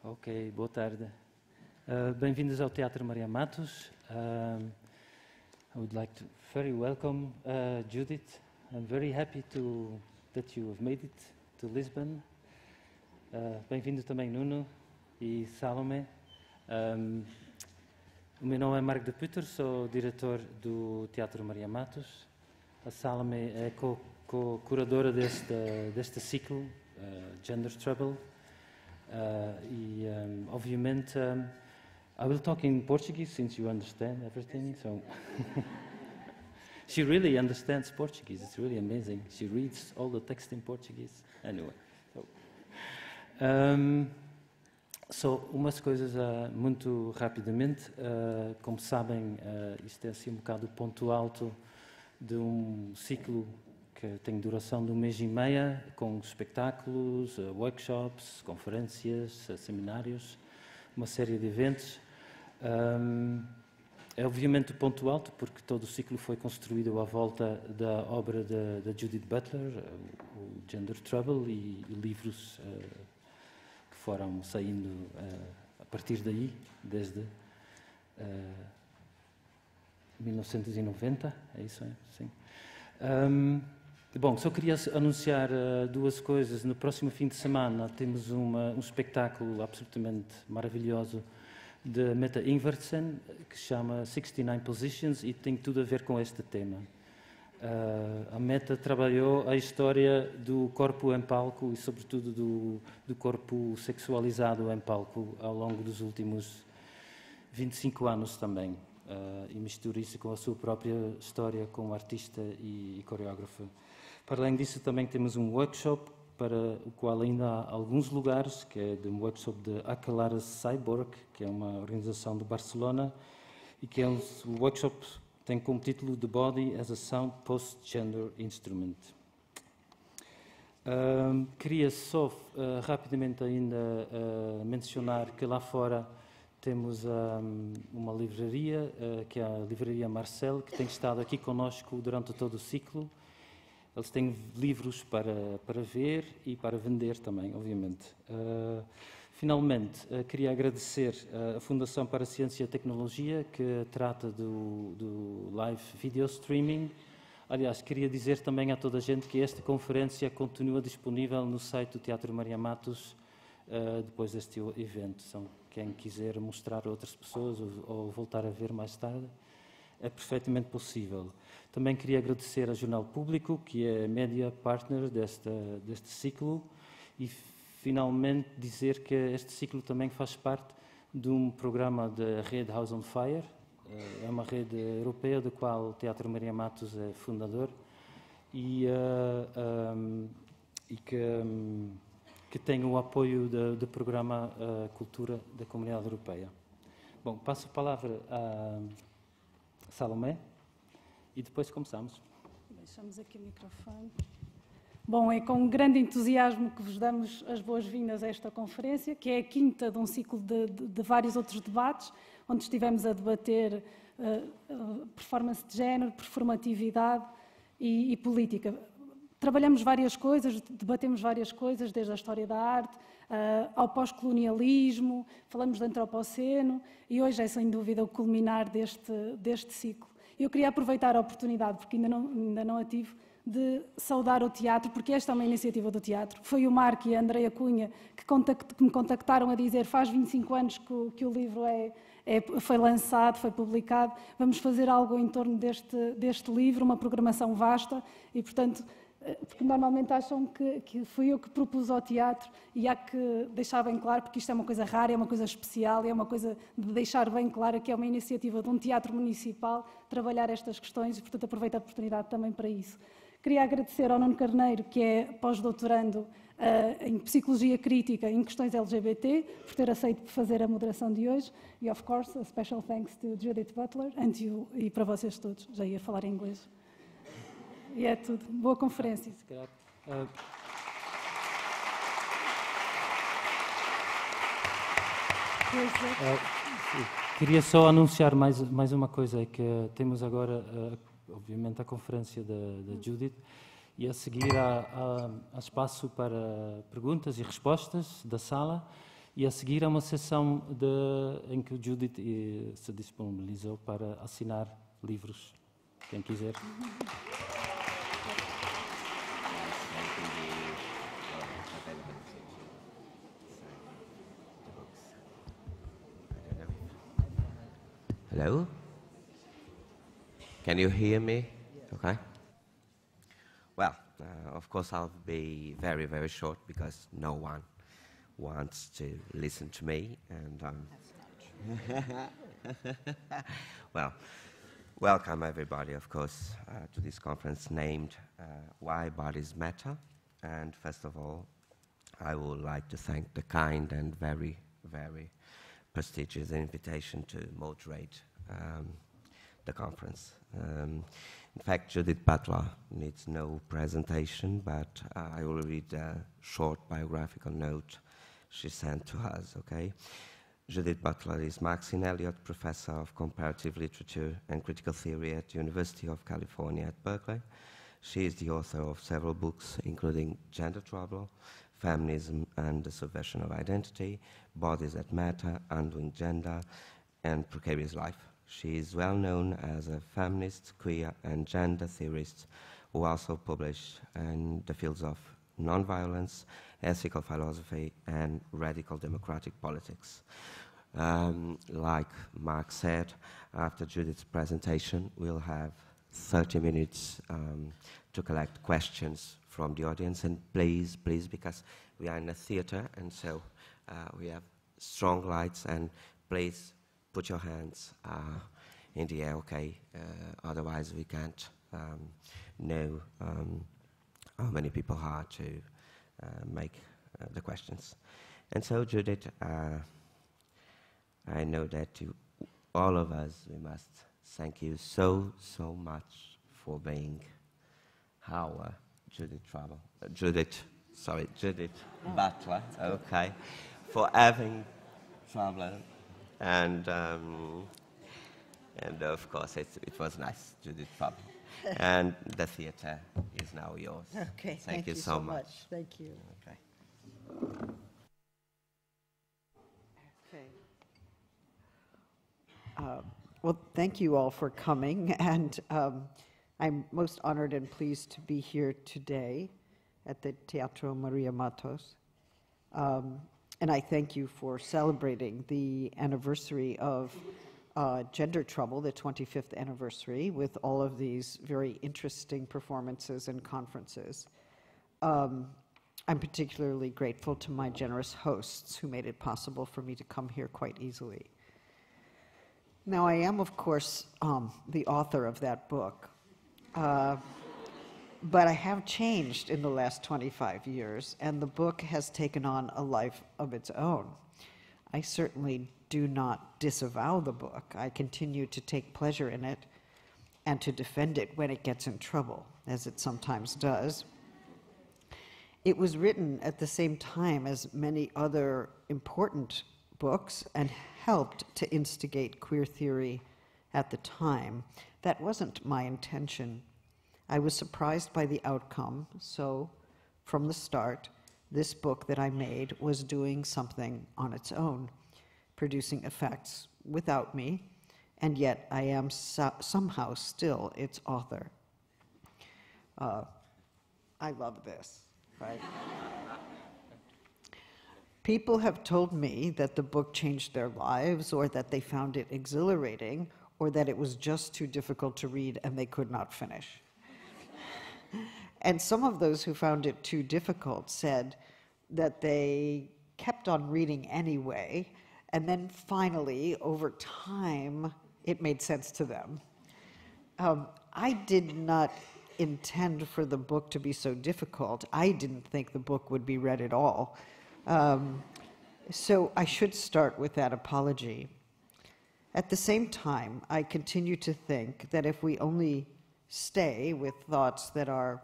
Ok, boa tarde. Bem-vindos ao Teatro Maria Matos. I would like to very welcome Judith. I'm very happy that you have made it to Lisbon. Bem-vindo também Nuno e Salome. O meu nome é Mark de Putter, sou diretor do Teatro Maria Matos. A Salome é co-curadora deste ciclo, Gender Trouble. Obviamente, I will talk in Portuguese since you understand everything. So she really understands Portuguese. It's really amazing. She reads all the text in Portuguese. Anyway, so umas coisas muito rapidamente. Como sabem, isto é assim um bocado o ponto alto de um ciclo que tem duração de 1 mês e meio, com espetáculos, workshops, conferências, seminários, uma série de eventos. É obviamente o ponto alto, porque todo o ciclo foi construído à volta da obra da Judith Butler, o Gender Trouble, e livros que foram saindo a partir daí, desde 1990, é isso? Sim. Bom, só queria anunciar duas coisas. No próximo fim de semana temos um espetáculo absolutamente maravilhoso de Meta Ingvartsen, que se chama 69 Positions e tem tudo a ver com este tema. A Meta trabalhou a história do corpo em palco e, sobretudo, do corpo sexualizado em palco ao longo dos últimos 25 anos também. E mistura isso com a sua própria história como artista e coreógrafa. Para além disso, também temos um workshop para o qual ainda há alguns lugares, que é um workshop de Aquelares Cyborg, que é uma organização de Barcelona, e que é um workshop que tem como título The Body as a Sound Post-Gender Instrument. Queria só rapidamente ainda mencionar que lá fora temos uma livraria, que é a Livraria Marcel, que tem estado aqui conosco durante todo o ciclo. Eles têm livros para ver e para vender também, obviamente. Finalmente, queria agradecer à Fundação para a Ciência e a Tecnologia, que trata do live video streaming. Aliás, queria dizer também a toda a gente que esta conferência continua disponível no site do Teatro Maria Matos depois deste evento. Quem quiser mostrar a outras pessoas ou voltar a ver mais tarde, é perfeitamente possível. Também queria agradecer ao Jornal Público, que é media partner deste ciclo, e finalmente dizer que este ciclo também faz parte de um programa da rede House on Fire. É uma rede europeia da qual o Teatro Maria Matos é fundador e que tem o apoio do programa Cultura da Comunidade Europeia. Bom, passo a palavra a Salomé e depois começamos. Deixamos aqui o microfone. Bom, é com grande entusiasmo que vos damos as boas-vindas a esta conferência, que é a quinta de um ciclo de vários outros debates, onde estivemos a debater performance de género, performatividade e política. Trabalhamos várias coisas, debatemos várias coisas, desde a história da arte ao pós-colonialismo, falamos de antropoceno e hoje é sem dúvida o culminar deste ciclo. Eu queria aproveitar a oportunidade, porque ainda não a tive, de saudar o teatro, porque esta é uma iniciativa do teatro. Foi o Marco e a Andreia Cunha que me contactaram a dizer faz 25 anos que o livro foi lançado, foi publicado, vamos fazer algo em torno deste livro, uma programação vasta e, portanto, porque normalmente acham que fui eu que propus ao teatro e há que deixar bem claro, porque isto é uma coisa rara, é uma coisa especial, é uma coisa de deixar bem claro que é uma iniciativa de um teatro municipal trabalhar estas questões e, portanto, aproveito a oportunidade também para isso. Queria agradecer ao Nuno Carneiro, que é pós-doutorando em Psicologia Crítica em questões LGBT, por ter aceito fazer a moderação de hoje e, of course, a special thanks to Judith Butler e para vocês todos. Já ia falar em inglês. E é tudo. Boa conferência. Queria só anunciar mais uma coisa, é que temos agora, obviamente, a conferência da Judith e a seguir há espaço para perguntas e respostas da sala E a seguir há uma sessão em que o Judith se disponibilizou para assinar livros. Quem quiser. Hello? Can you hear me? Okay. Well, of course I'll be very, very short because no one wants to listen to me, and well, welcome everybody, of course, to this conference named Why Bodies Matter. And first of all, I would like to thank the kind and very, very prestigious invitation to moderate the conference. In fact, Judith Butler needs no presentation, but I will read a short biographical note she sent to us, okay? Judith Butler is Maxine Elliott Professor of Comparative Literature and Critical Theory at the University of California at Berkeley. She is the author of several books, including Gender Trouble, Feminism and the Subversion of Identity, Bodies That Matter, Undoing Gender, and Precarious Life. She is well known as a feminist, queer, and gender theorist who also published in the fields of nonviolence, ethical philosophy, and radical democratic politics. Like Mark said, after Judith's presentation, we'll have 30 minutes to collect questions from the audience. And please, because we are in a theater, and so we have strong lights, and please put your hands in the air, okay? Otherwise, we can't know how many people are to make the questions. And so, Judith, I know that all of us, we must thank you so much for being our Judith Butler, okay, for having Traveler, and of course it was nice, Judith Butler, and the theater is now yours. Okay, thank you so much. Thank you. Okay. Well, thank you all for coming, and I'm most honored and pleased to be here today at the Teatro Maria Matos. And I thank you for celebrating the anniversary of Gender Trouble, the 25th anniversary, with all of these very interesting performances and conferences. I'm particularly grateful to my generous hosts who made it possible for me to come here quite easily. Now, I am, of course, the author of that book, but I have changed in the last 25 years, and the book has taken on a life of its own. I certainly do not disavow the book. I continue to take pleasure in it and to defend it when it gets in trouble, as it sometimes does. It was written at the same time as many other important books and helped to instigate queer theory at the time. That wasn't my intention. I was surprised by the outcome, so from the start, this book that I made was doing something on its own, producing effects without me, and yet I am somehow still its author. I love this, right? People have told me that the book changed their lives, or that they found it exhilarating, or that it was just too difficult to read and they could not finish. And some of those who found it too difficult said that they kept on reading anyway, and then finally, over time, it made sense to them. I did not intend for the book to be so difficult. I didn't think the book would be read at all. So I should start with that apology. At the same time, I continue to think that if we only stay with thoughts that are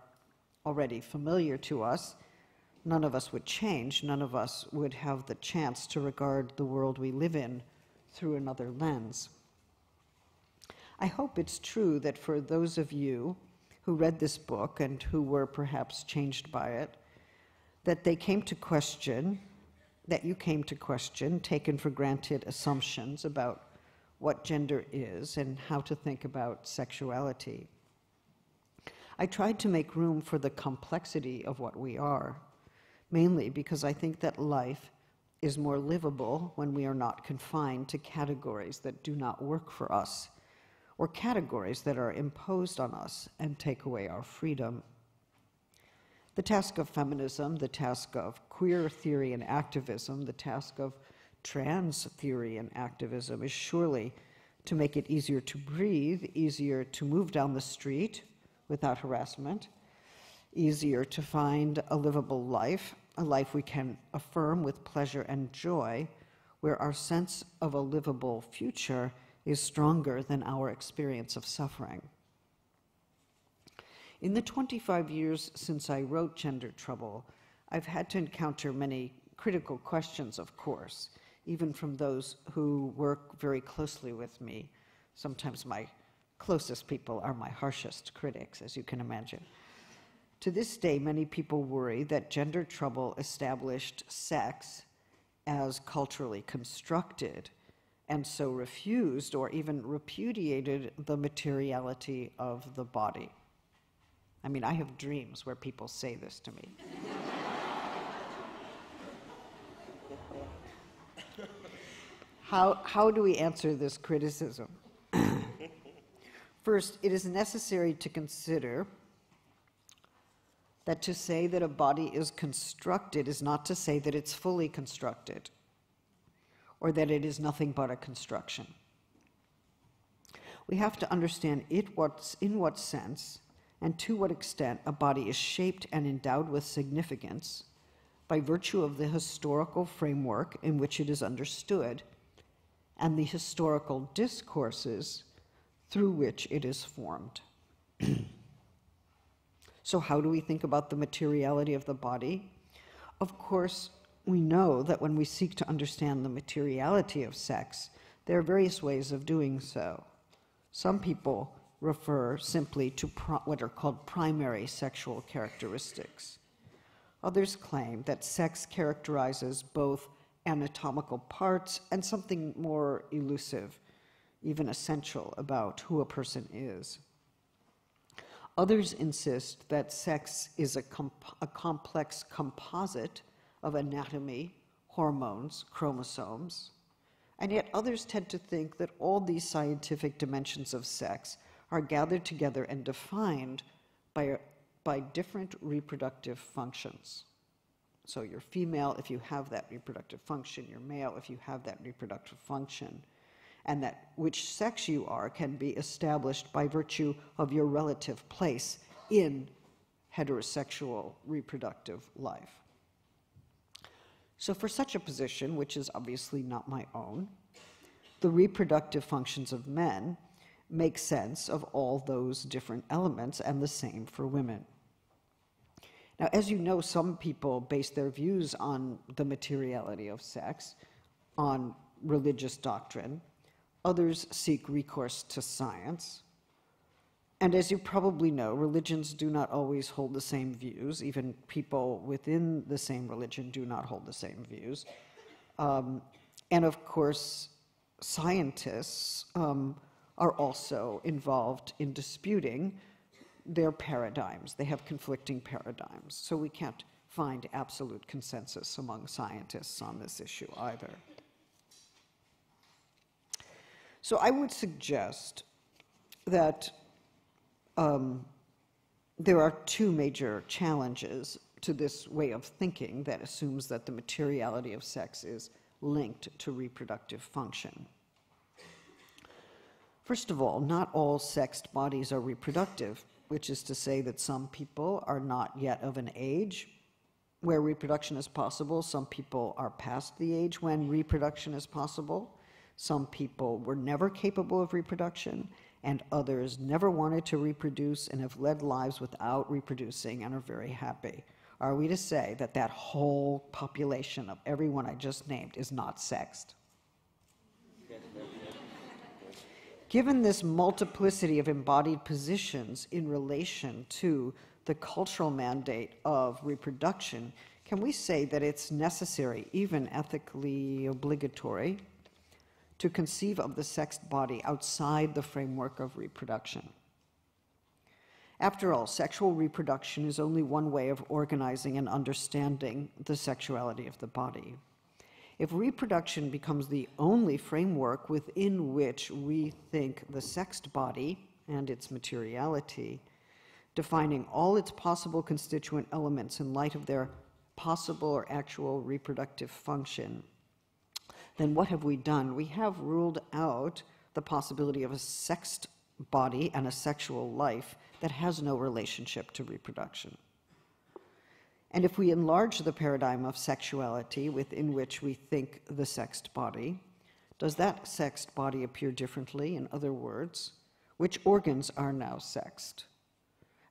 already familiar to us, none of us would change, none of us would have the chance to regard the world we live in through another lens. I hope it's true that for those of you who read this book and who were perhaps changed by it, that they came to question that you came to question taken for granted assumptions about what gender is and how to think about sexuality. I tried to make room for the complexity of what we are, mainly because I think that life is more livable when we are not confined to categories that do not work for us, or categories that are imposed on us and take away our freedom. The task of feminism, the task of queer theory and activism, the task of trans theory and activism is surely to make it easier to breathe, easier to move down the street without harassment, easier to find a livable life, a life we can affirm with pleasure and joy, where our sense of a livable future is stronger than our experience of suffering. In the 25 years since I wrote Gender Trouble, I've had to encounter many critical questions, of course, even from those who work very closely with me. Sometimes my closest people are my harshest critics, as you can imagine. To this day, many people worry that Gender Trouble established sex as culturally constructed, and so refused or even repudiated the materiality of the body. I mean, I have dreams where people say this to me. How do we answer this criticism? First, it is necessary to consider that to say that a body is constructed is not to say that it's fully constructed, or that it is nothing but a construction. We have to understand in what sense and to what extent a body is shaped and endowed with significance by virtue of the historical framework in which it is understood and the historical discourses through which it is formed. So how do we think about the materiality of the body? Of course, we know that when we seek to understand the materiality of sex, there are various ways of doing so. Some people refer simply to what are called primary sexual characteristics. Others claim that sex characterizes both anatomical parts and something more elusive, even essential, about who a person is. Others insist that sex is a complex composite of anatomy, hormones, chromosomes, and yet others tend to think that all these scientific dimensions of sex are gathered together and defined by different reproductive functions. So you're female if you have that reproductive function, you're male if you have that reproductive function, and that which sex you are can be established by virtue of your relative place in heterosexual reproductive life. So for such a position, which is obviously not my own, the reproductive functions of men make sense of all those different elements, and the same for women. Now, as you know, some people base their views on the materiality of sex on religious doctrine. Others seek recourse to science. And as you probably know, religions do not always hold the same views. Even people within the same religion do not hold the same views. And of course, scientists are also involved in disputing their paradigms. They have conflicting paradigms. So we can't find absolute consensus among scientists on this issue either. So I would suggest that there are two major challenges to this way of thinking that assumes that the materiality of sex is linked to reproductive function. First of all, not all sexed bodies are reproductive, which is to say that some people are not yet of an age where reproduction is possible. Some people are past the age when reproduction is possible. Some people were never capable of reproduction, and others never wanted to reproduce and have led lives without reproducing and are very happy. Are we to say that that whole population of everyone I just named is not sexed? Given this multiplicity of embodied positions in relation to the cultural mandate of reproduction, can we say that it's necessary, even ethically obligatory, to conceive of the sexed body outside the framework of reproduction? After all, sexual reproduction is only one way of organizing and understanding the sexuality of the body. If reproduction becomes the only framework within which we think the sexed body and its materiality, defining all its possible constituent elements in light of their possible or actual reproductive function, then what have we done? We have ruled out the possibility of a sexed body and a sexual life that has no relationship to reproduction. And if we enlarge the paradigm of sexuality within which we think the sexed body, does that sexed body appear differently? In other words, which organs are now sexed?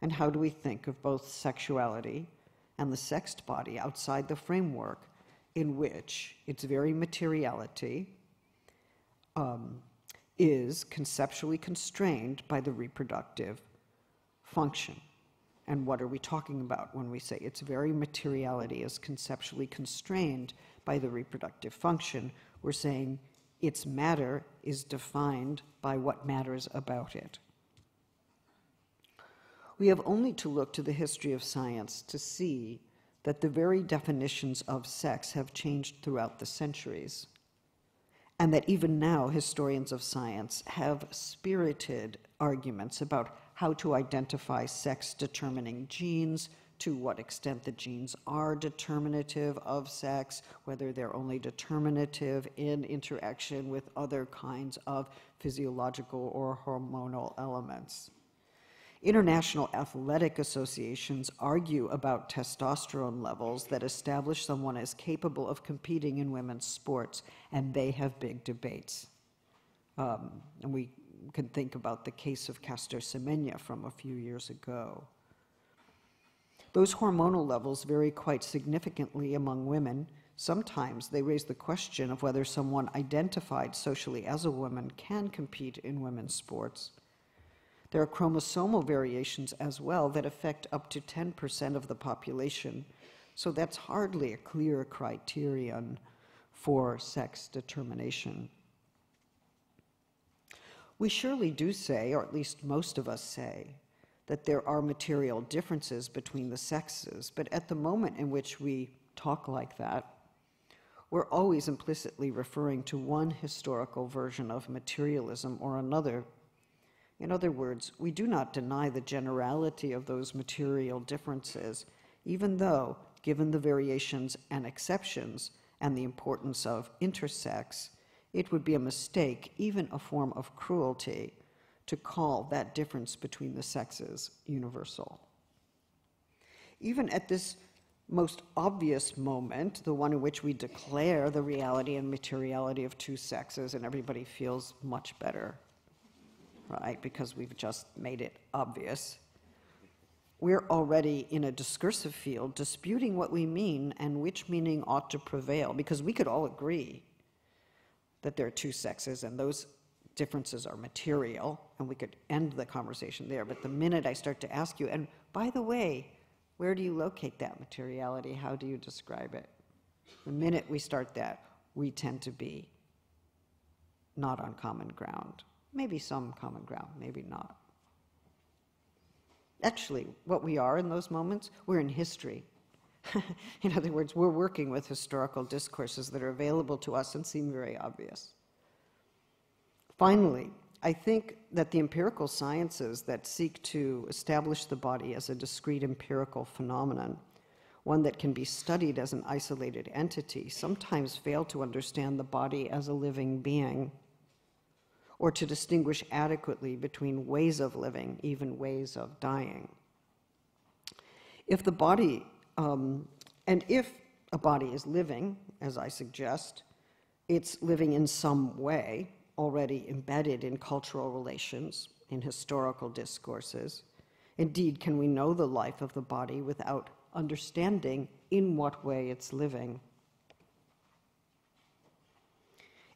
And how do we think of both sexuality and the sexed body outside the framework in which its very materiality is conceptually constrained by the reproductive function? And what are we talking about when we say its very materiality is conceptually constrained by the reproductive function? We're saying its matter is defined by what matters about it. We have only to look to the history of science to see that the very definitions of sex have changed throughout the centuries, and that even now historians of science have spirited arguments about how to identify sex-determining genes, to what extent the genes are determinative of sex, whether they're only determinative in interaction with other kinds of physiological or hormonal elements. International athletic associations argue about testosterone levels that establish someone as capable of competing in women's sports, and they have big debates. And we can think about the case of Caster Semenya from a few years ago. Those hormonal levels vary quite significantly among women. Sometimes they raise the question of whether someone identified socially as a woman can compete in women's sports. There are chromosomal variations as well that affect up to 10% of the population, so that's hardly a clear criterion for sex determination. We surely do say, or at least most of us say, that there are material differences between the sexes, but at the moment in which we talk like that, we're always implicitly referring to one historical version of materialism or another. In other words, we do not deny the generality of those material differences, even though, given the variations and exceptions and the importance of intersex, it would be a mistake, even a form of cruelty, to call that difference between the sexes universal. Even at this most obvious moment, the one in which we declare the reality and materiality of two sexes, and everybody feels much better, right, because we've just made it obvious, we're already in a discursive field disputing what we mean and which meaning ought to prevail, because we could all agree that there are two sexes and those differences are material, and we could end the conversation there. But the minute I start to ask you, and by the way, where do you locate that materiality? How do you describe it? The minute we start that, we tend to be not on common ground. Maybe some common ground, maybe not. Actually, what we are in those moments, we're in history. In other words, we're working with historical discourses that are available to us and seem very obvious. Finally, I think that the empirical sciences that seek to establish the body as a discrete empirical phenomenon, one that can be studied as an isolated entity, sometimes fail to understand the body as a living being, or to distinguish adequately between ways of living, even ways of dying. If the body, and if a body is living, as I suggest, it's living in some way, already embedded in cultural relations, in historical discourses. Indeed, can we know the life of the body without understanding in what way it's living?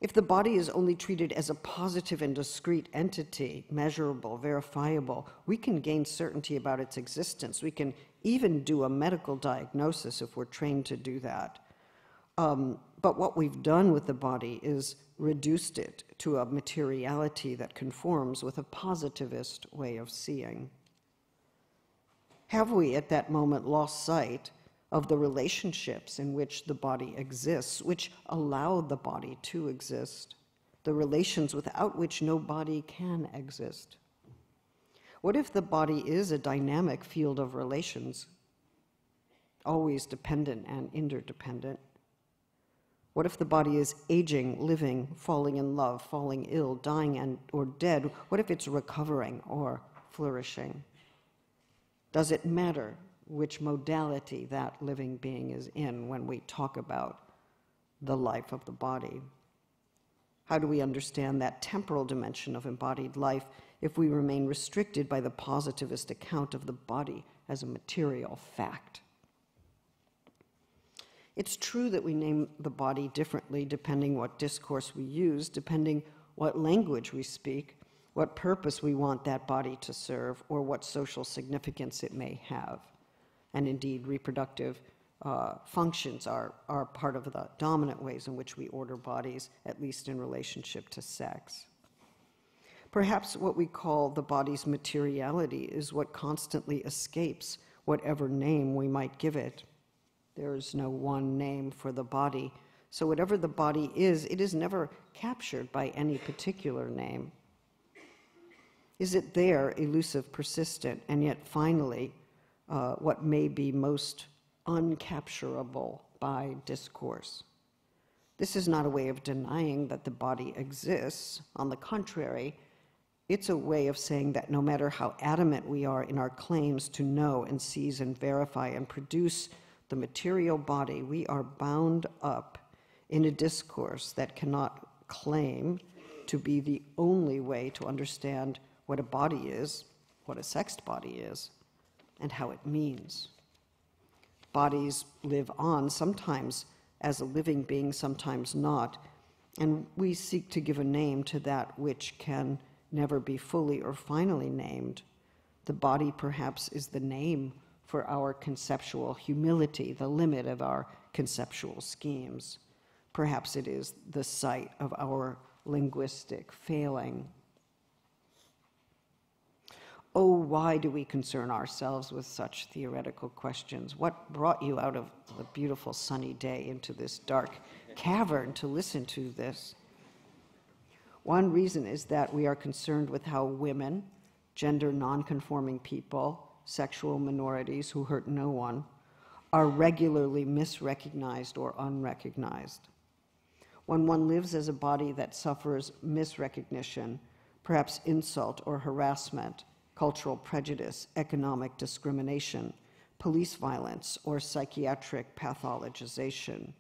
If the body is only treated as a positive and discrete entity, measurable, verifiable, we can gain certainty about its existence. We can even do a medical diagnosis if we're trained to do that. But what we've done with the body is reduced it to a materiality that conforms with a positivist way of seeing. Have we at that moment lost sight of the relationships in which the body exists, which allow the body to exist, the relations without which no body can exist? What if the body is a dynamic field of relations, always dependent and interdependent? What if the body is aging, living, falling in love, falling ill, dying or dead? What if it's recovering or flourishing? Does it matter which modality that living being is in when we talk about the life of the body? How do we understand that temporal dimension of embodied life if we remain restricted by the positivist account of the body as a material fact? It's true that we name the body differently depending what discourse we use, depending what language we speak, what purpose we want that body to serve, or what social significance it may have. And indeed, reproductive functions are part of the dominant ways in which we order bodies, at least in relationship to sex. Perhaps what we call the body's materiality is what constantly escapes whatever name we might give it. There is no one name for the body, so whatever the body is, it is never captured by any particular name. Is it there, elusive, persistent, and yet finally what may be most uncapturable by discourse? This is not a way of denying that the body exists. On the contrary, it's a way of saying that no matter how adamant we are in our claims to know and seize and verify and produce the material body, we are bound up in a discourse that cannot claim to be the only way to understand what a body is, what a sexed body is, and how it means. Bodies live on, sometimes as a living being, sometimes not, and we seek to give a name to that which can never be fully or finally named. The body perhaps is the name for our conceptual humility, the limit of our conceptual schemes. Perhaps it is the site of our linguistic failing. Oh, why do we concern ourselves with such theoretical questions? What brought you out of the beautiful sunny day into this dark cavern to listen to this? One reason is that we are concerned with how women, gender nonconforming people, sexual minorities who hurt no one, are regularly misrecognized or unrecognized. When one lives as a body that suffers misrecognition, perhaps insult or harassment, cultural prejudice, economic discrimination, police violence, or psychiatric pathologization,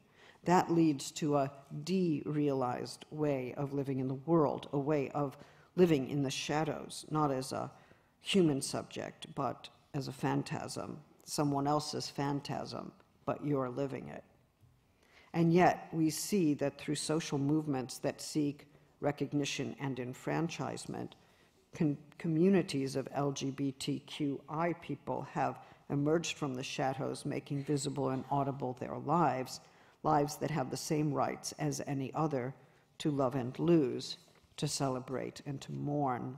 that leads to a derealized way of living in the world, a way of living in the shadows, not as a human subject, but as a phantasm, someone else's phantasm, but you're living it. And yet we see that through social movements that seek recognition and enfranchisement, communities of LGBTQI people have emerged from the shadows, making visible and audible their lives, lives that have the same rights as any other to love and lose, to celebrate and to mourn.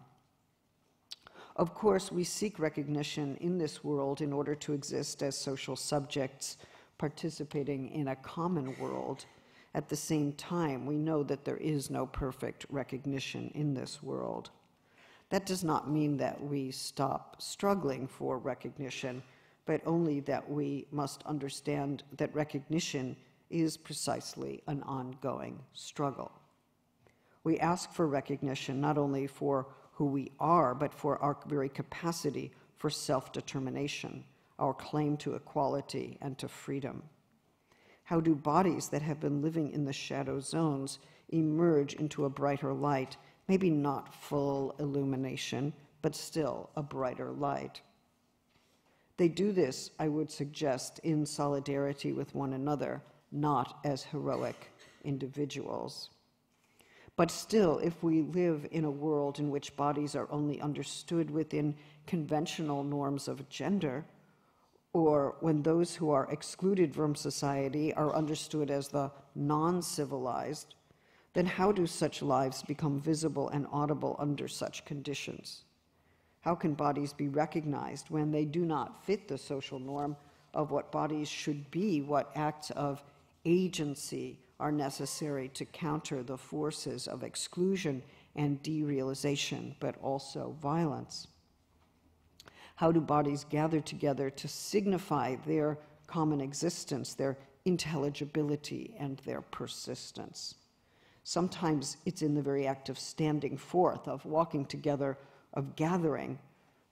Of course, we seek recognition in this world in order to exist as social subjects participating in a common world. At the same time, we know that there is no perfect recognition in this world. That does not mean that we stop struggling for recognition, but only that we must understand that recognition is precisely an ongoing struggle. We ask for recognition not only for who we are, but for our very capacity for self-determination, our claim to equality and to freedom. How do bodies that have been living in the shadow zones emerge into a brighter light, maybe not full illumination, but still a brighter light? They do this, I would suggest, in solidarity with one another, not as heroic individuals. But still, if we live in a world in which bodies are only understood within conventional norms of gender, or when those who are excluded from society are understood as the non-civilized, then how do such lives become visible and audible under such conditions? How can bodies be recognized when they do not fit the social norm of what bodies should be? What acts of agency are necessary to counter the forces of exclusion and derealization, but also violence? How do bodies gather together to signify their common existence, their intelligibility, and their persistence? Sometimes it's in the very act of standing forth, of walking together, of gathering,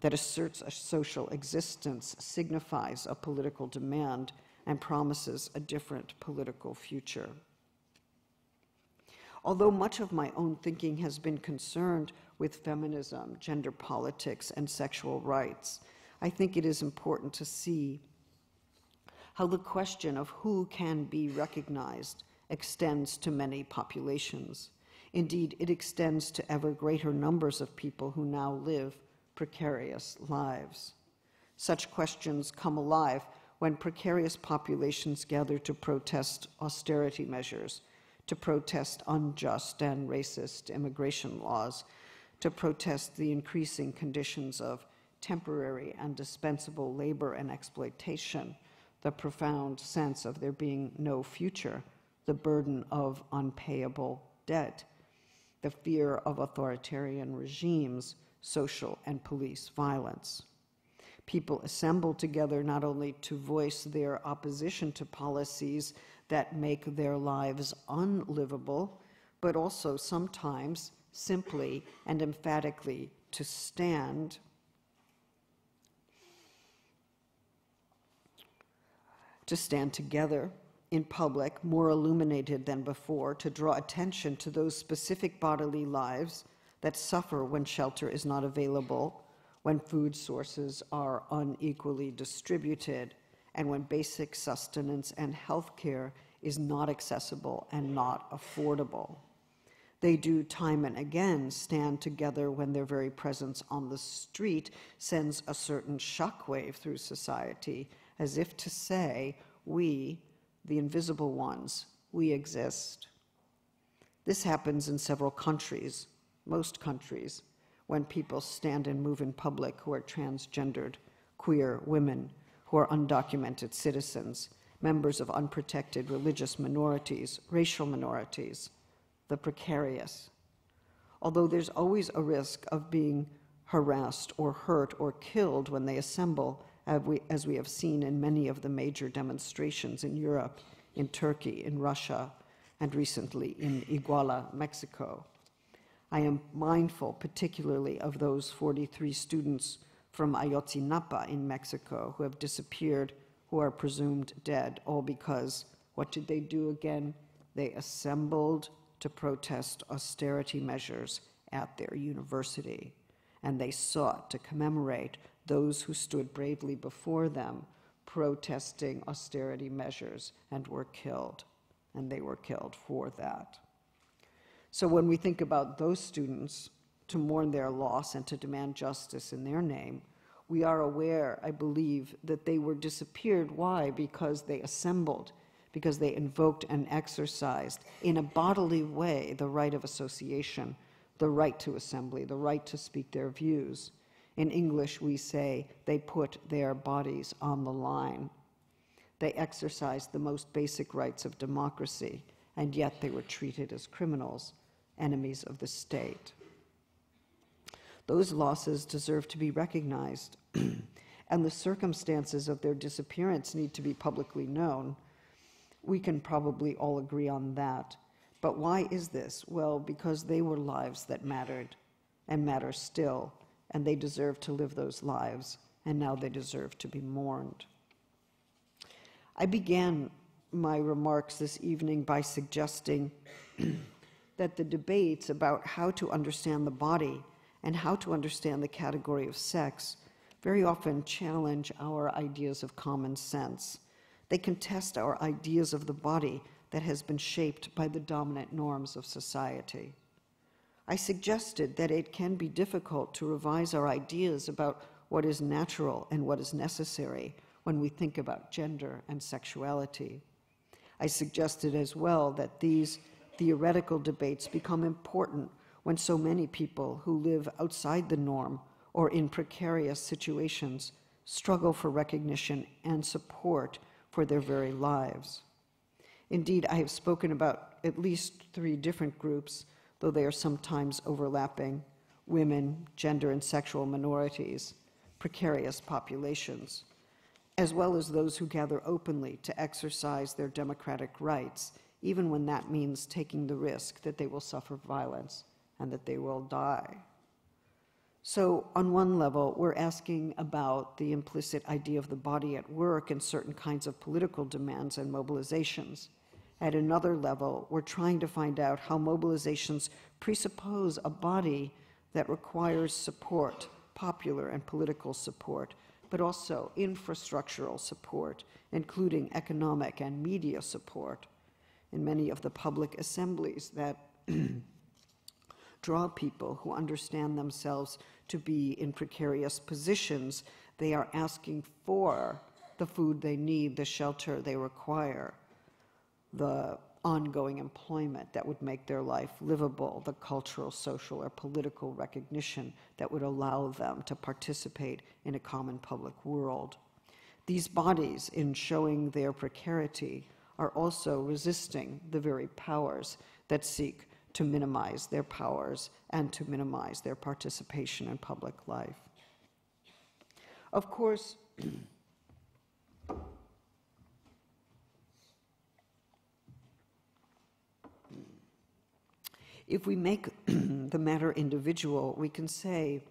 that asserts a social existence, signifies a political demand, and promises a different political future. Although much of my own thinking has been concerned with feminism, gender politics, and sexual rights, I think it is important to see how the question of who can be recognized extends to many populations. Indeed, it extends to ever greater numbers of people who now live precarious lives. Such questions come alive when precarious populations gather to protest austerity measures, to protest unjust and racist immigration laws, to protest the increasing conditions of temporary and dispensable labor and exploitation, the profound sense of there being no future, the burden of unpayable debt, the fear of authoritarian regimes, social and police violence. People assemble together not only to voice their opposition to policies that make their lives unlivable, but also sometimes simply and emphatically to stand together in public, more illuminated than before, to draw attention to those specific bodily lives that suffer when shelter is not available, when food sources are unequally distributed, and when basic sustenance and health care is not accessible and not affordable. They do time and again stand together when their very presence on the street sends a certain shockwave through society, as if to say, we, the invisible ones, we exist. This happens in several countries, most countries, when people stand and move in public who are transgendered, queer women, who are undocumented citizens, members of unprotected religious minorities, racial minorities, the precarious. Although there's always a risk of being harassed or hurt or killed when they assemble, as we have seen in many of the major demonstrations in Europe, in Turkey, in Russia, and recently in Iguala, Mexico. I am mindful particularly of those 43 students from Ayotzinapa in Mexico who have disappeared, who are presumed dead, all because, what did they do again? They assembled to protest austerity measures at their university, and they sought to commemorate those who stood bravely before them, protesting austerity measures, and were killed, and they were killed for that. So when we think about those students, to mourn their loss and to demand justice in their name, we are aware, I believe, that they were disappeared. Why? Because they assembled, because they invoked and exercised in a bodily way the right of association, the right to assembly, the right to speak their views. In English, we say they put their bodies on the line. They exercised the most basic rights of democracy, and yet they were treated as criminals, enemies of the state. Those losses deserve to be recognized, and the circumstances of their disappearance need to be publicly known. We can probably all agree on that. But why is this? Well, because they were lives that mattered and matter still, and they deserve to live those lives, and now they deserve to be mourned. I began my remarks this evening by suggesting that the debates about how to understand the body and how to understand the category of sex very often challenge our ideas of common sense. They contest our ideas of the body that has been shaped by the dominant norms of society. I suggested that it can be difficult to revise our ideas about what is natural and what is necessary when we think about gender and sexuality. I suggested as well that these theoretical debates become important when so many people who live outside the norm or in precarious situations struggle for recognition and support for their very lives. Indeed, I have spoken about at least 3 different groups, though they are sometimes overlapping: women, gender and sexual minorities, precarious populations, as well as those who gather openly to exercise their democratic rights, even when that means taking the risk that they will suffer violence and that they will die. So on one level, we're asking about the implicit idea of the body at work in certain kinds of political demands and mobilizations. At another level, we're trying to find out how mobilizations presuppose a body that requires support, popular and political support, but also infrastructural support, including economic and media support. In many of the public assemblies that draw people who understand themselves to be in precarious positions, they are asking for the food they need, the shelter they require, the ongoing employment that would make their life livable, the cultural, social, or political recognition that would allow them to participate in a common public world. These bodies, in showing their precarity, are also resisting the very powers that seek to minimize their powers and to minimize their participation in public life. Of course, if we make the matter individual, we can say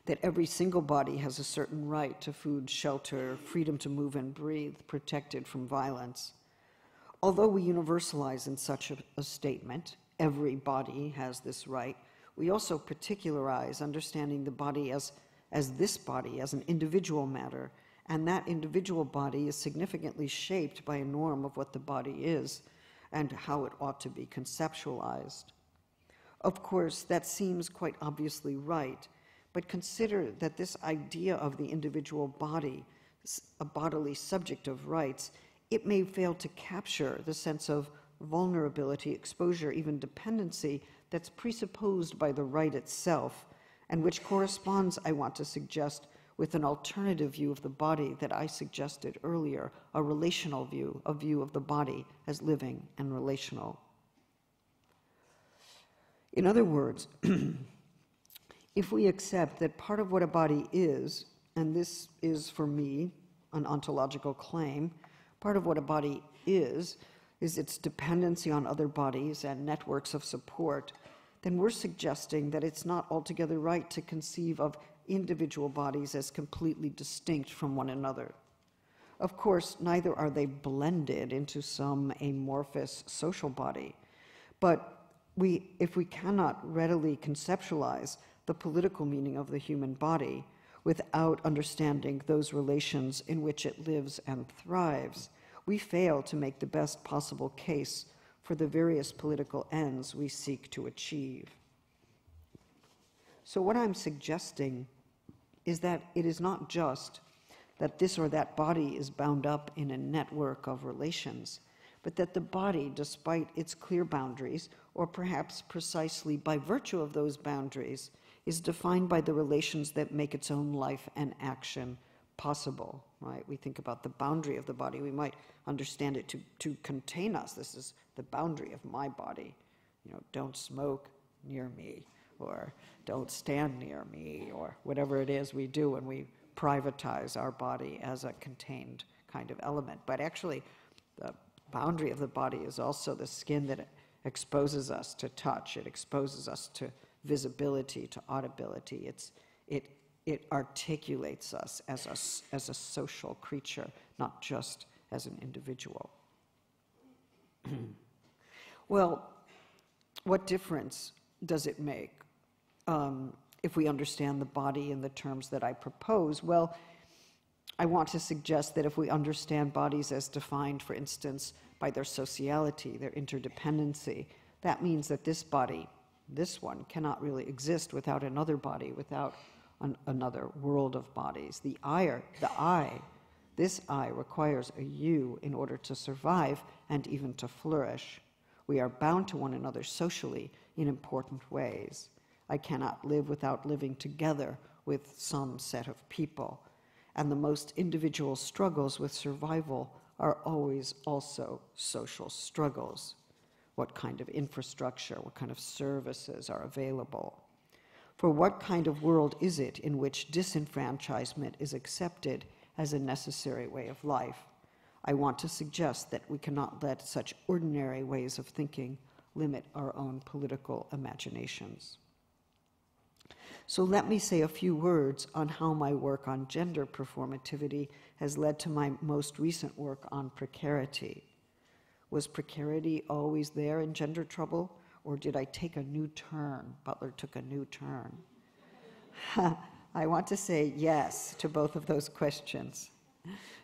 that every single body has a certain right to food, shelter, freedom to move and breathe, protected from violence. Although we universalize in such a statement, every body has this right, we also particularize understanding the body as this body, as an individual matter, and that individual body is significantly shaped by a norm of what the body is and how it ought to be conceptualized. Of course, that seems quite obviously right, but consider that this idea of the individual body, a bodily subject of rights, it may fail to capture the sense of vulnerability, exposure, even dependency that's presupposed by the right itself, and which corresponds, I want to suggest, with an alternative view of the body that I suggested earlier, a relational view, a view of the body as living and relational. In other words, if we accept that part of what a body is, and this is for me an ontological claim, part of what a body is its dependency on other bodies and networks of support, then we're suggesting that it's not altogether right to conceive of individual bodies as completely distinct from one another. Of course, neither are they blended into some amorphous social body, but if we cannot readily conceptualize the political meaning of the human body without understanding those relations in which it lives and thrives, we fail to make the best possible case for the various political ends we seek to achieve. So what I'm suggesting is that it is not just that this or that body is bound up in a network of relations, but that the body, despite its clear boundaries, or perhaps precisely by virtue of those boundaries, is defined by the relations that make its own life and action possible, right? We think about the boundary of the body. We might understand it to contain us. This is the boundary of my body. You know, don't smoke near me, or don't stand near me, or whatever it is we do when we privatize our body as a contained kind of element. But actually, the boundary of the body is also the skin that exposes us to touch. It exposes us to visibility, to audibility. It articulates us as a social creature, not just as an individual. Well, what difference does it make if we understand the body in the terms that I propose? Well, I want to suggest that if we understand bodies as defined, for instance, by their sociality, their interdependency, that means that this body, this one cannot really exist without another body, without another world of bodies. The I, this I requires a you in order to survive and even to flourish. We are bound to one another socially in important ways. I cannot live without living together with some set of people. And the most individual struggles with survival are always also social struggles. What kind of infrastructure, what kind of services are available? For what kind of world is it in which disenfranchisement is accepted as a necessary way of life? I want to suggest that we cannot let such ordinary ways of thinking limit our own political imaginations. So let me say a few words on how my work on gender performativity has led to my most recent work on precarity. Was precarity always there in gender trouble, or did I take a new turn? Butler took a new turn. I want to say yes to both of those questions.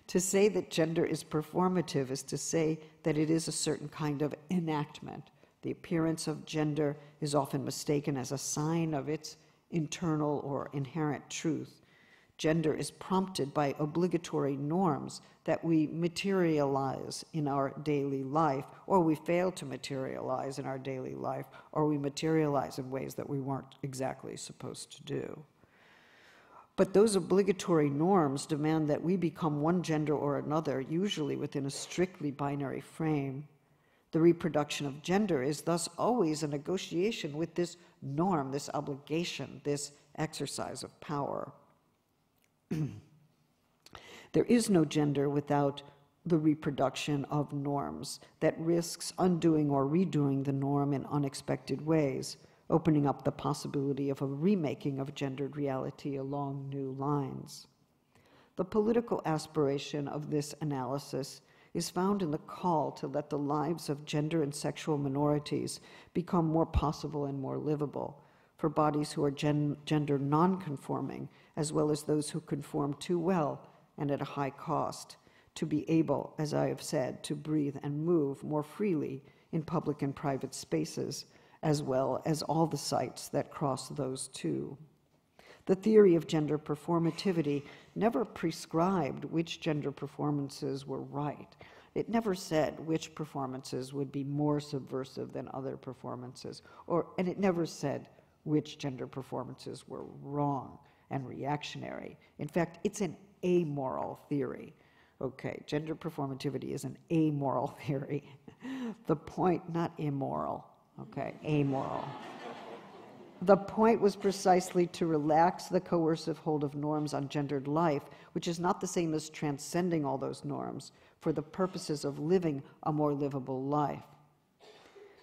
To say that gender is performative is to say that it is a certain kind of enactment. The appearance of gender is often mistaken as a sign of its internal or inherent truth. Gender is prompted by obligatory norms that we materialize in our daily life, or we fail to materialize in our daily life, or we materialize in ways that we weren't exactly supposed to do. But those obligatory norms demand that we become one gender or another, usually within a strictly binary frame. The reproduction of gender is thus always a negotiation with this norm, this obligation, this exercise of power. There is no gender without the reproduction of norms that risks undoing or redoing the norm in unexpected ways, opening up the possibility of a remaking of gendered reality along new lines. The political aspiration of this analysis is found in the call to let the lives of gender and sexual minorities become more possible and more livable for bodies who are gender non-conforming, as well as those who conform too well and at a high cost, to be able, as I have said, to breathe and move more freely in public and private spaces, as well as all the sites that cross those two. The theory of gender performativity never prescribed which gender performances were right. It never said which performances would be more subversive than other performances, and it never said which gender performances were wrong and reactionary. In fact, it's an amoral theory. Okay, gender performativity is an amoral theory. The point, not immoral, okay, amoral. The point was precisely to relax the coercive hold of norms on gendered life, which is not the same as transcending all those norms for the purposes of living a more livable life.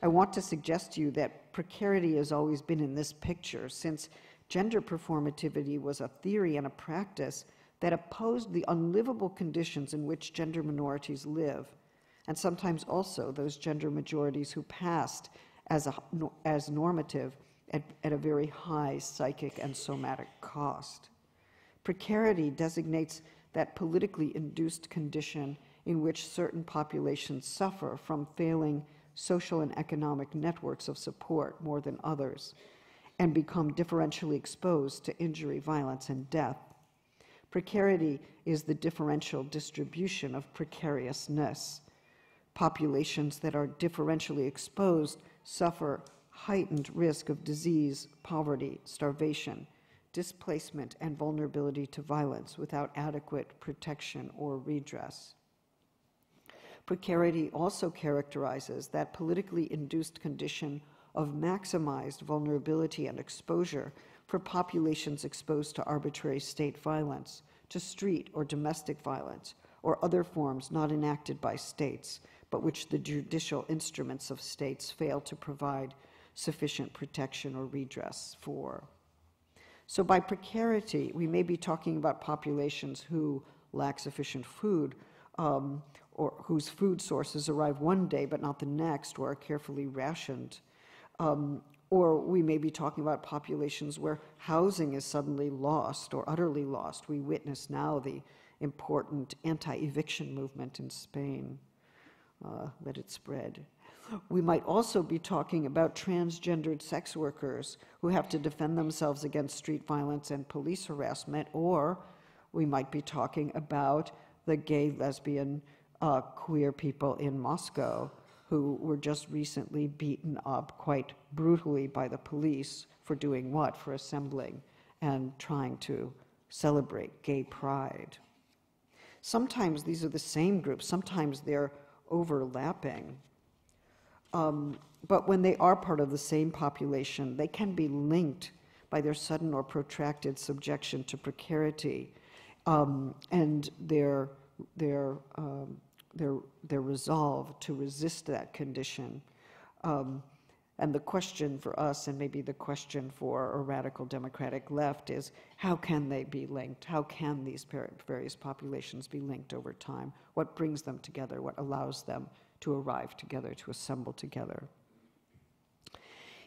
I want to suggest to you that precarity has always been in this picture, since gender performativity was a theory and a practice that opposed the unlivable conditions in which gender minorities live, and sometimes also those gender majorities who passed as normative at a very high psychic and somatic cost. Precarity designates that politically induced condition in which certain populations suffer from failing social and economic networks of support more than others, and become differentially exposed to injury, violence, and death. Precarity is the differential distribution of precariousness. Populations that are differentially exposed suffer heightened risk of disease, poverty, starvation, displacement, and vulnerability to violence without adequate protection or redress. Precarity also characterizes that politically induced condition of maximized vulnerability and exposure for populations exposed to arbitrary state violence, to street or domestic violence, or other forms not enacted by states, but which the judicial instruments of states fail to provide sufficient protection or redress for. So by precarity, we may be talking about populations who lack sufficient food, or whose food sources arrive one day but not the next, or are carefully rationed. Or we may be talking about populations where housing is suddenly lost or utterly lost. We witness now the important anti-eviction movement in Spain. Let it spread. We might also be talking about transgendered sex workers who have to defend themselves against street violence and police harassment, or we might be talking about the gay, lesbian, queer people in Moscow who were just recently beaten up quite brutally by the police for doing what? For assembling and trying to celebrate gay pride. Sometimes these are the same groups, sometimes they're overlapping. But when they are part of the same population, they can be linked by their sudden or protracted subjection to precarity and their resolve to resist that condition. And the question for us, and maybe the question for a radical democratic left, is how can they be linked? How can these various populations be linked over time? What brings them together? What allows them to arrive together, to assemble together?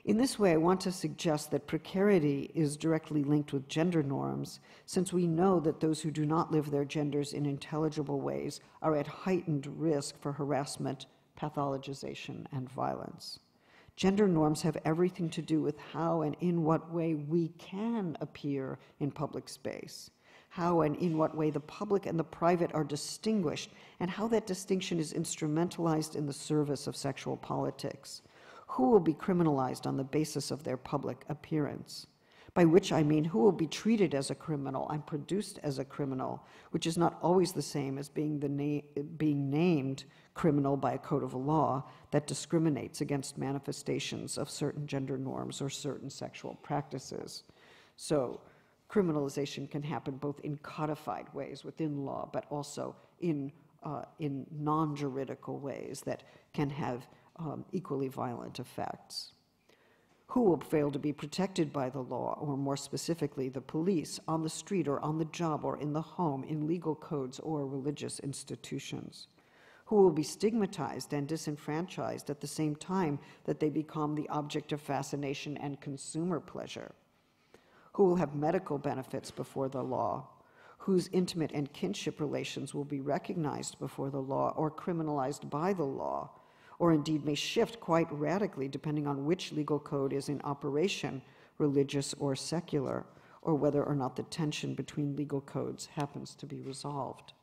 In this way, I want to suggest that precarity is directly linked with gender norms, since we know that those who do not live their genders in intelligible ways are at heightened risk for harassment, pathologization, and violence. Gender norms have everything to do with how and in what way we can appear in public space, how and in what way the public and the private are distinguished, and how that distinction is instrumentalized in the service of sexual politics. Who will be criminalized on the basis of their public appearance? By which I mean who will be treated as a criminal and produced as a criminal, which is not always the same as being named criminal by a code of law that discriminates against manifestations of certain gender norms or certain sexual practices. So criminalization can happen both in codified ways within law, but also in non-juridical ways that can have equally violent effects. Who will fail to be protected by the law, or more specifically, the police, on the street or on the job or in the home, in legal codes or religious institutions? Who will be stigmatized and disenfranchised at the same time that they become the object of fascination and consumer pleasure? Who will have medical benefits before the law? Whose intimate and kinship relations will be recognized before the law or criminalized by the law, or indeed may shift quite radically depending on which legal code is in operation, religious or secular, or whether or not the tension between legal codes happens to be resolved.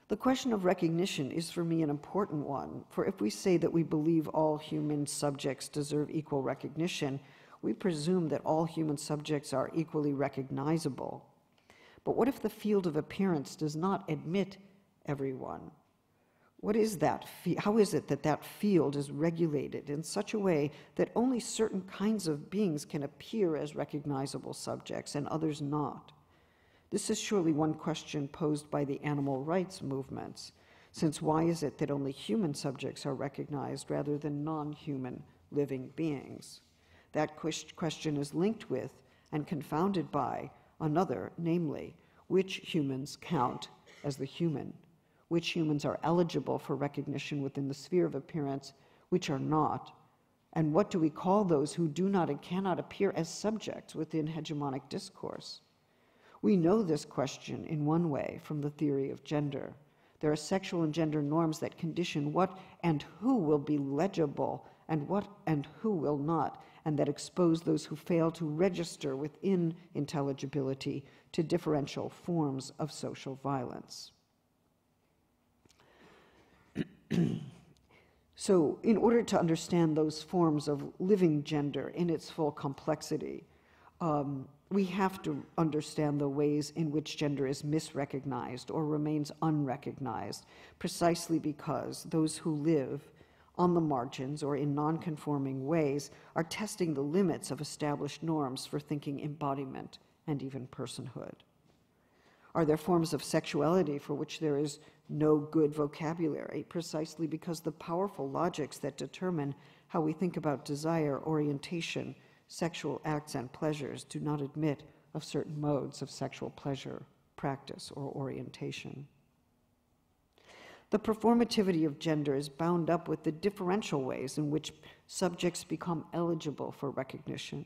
The question of recognition is for me an important one, for if we say that we believe all human subjects deserve equal recognition, we presume that all human subjects are equally recognizable. But what if the field of appearance does not admit everyone? What is that? How is it that that field is regulated in such a way that only certain kinds of beings can appear as recognizable subjects and others not? This is surely one question posed by the animal rights movements, since why is it that only human subjects are recognized rather than non-human living beings? That question is linked with and confounded by another, namely, which humans count as the human, which humans are eligible for recognition within the sphere of appearance, which are not, and what do we call those who do not and cannot appear as subjects within hegemonic discourse? We know this question in one way from the theory of gender. There are sexual and gender norms that condition what and who will be legible and what and who will not, and that expose those who fail to register within intelligibility to differential forms of social violence. So, in order to understand those forms of living gender in its full complexity, we have to understand the ways in which gender is misrecognized or remains unrecognized, precisely because those who live on the margins or in non-conforming ways are testing the limits of established norms for thinking embodiment and even personhood. Are there forms of sexuality for which there is no good vocabulary, precisely because the powerful logics that determine how we think about desire, orientation, sexual acts, and pleasures do not admit of certain modes of sexual pleasure, practice, or orientation? The performativity of gender is bound up with the differential ways in which subjects become eligible for recognition.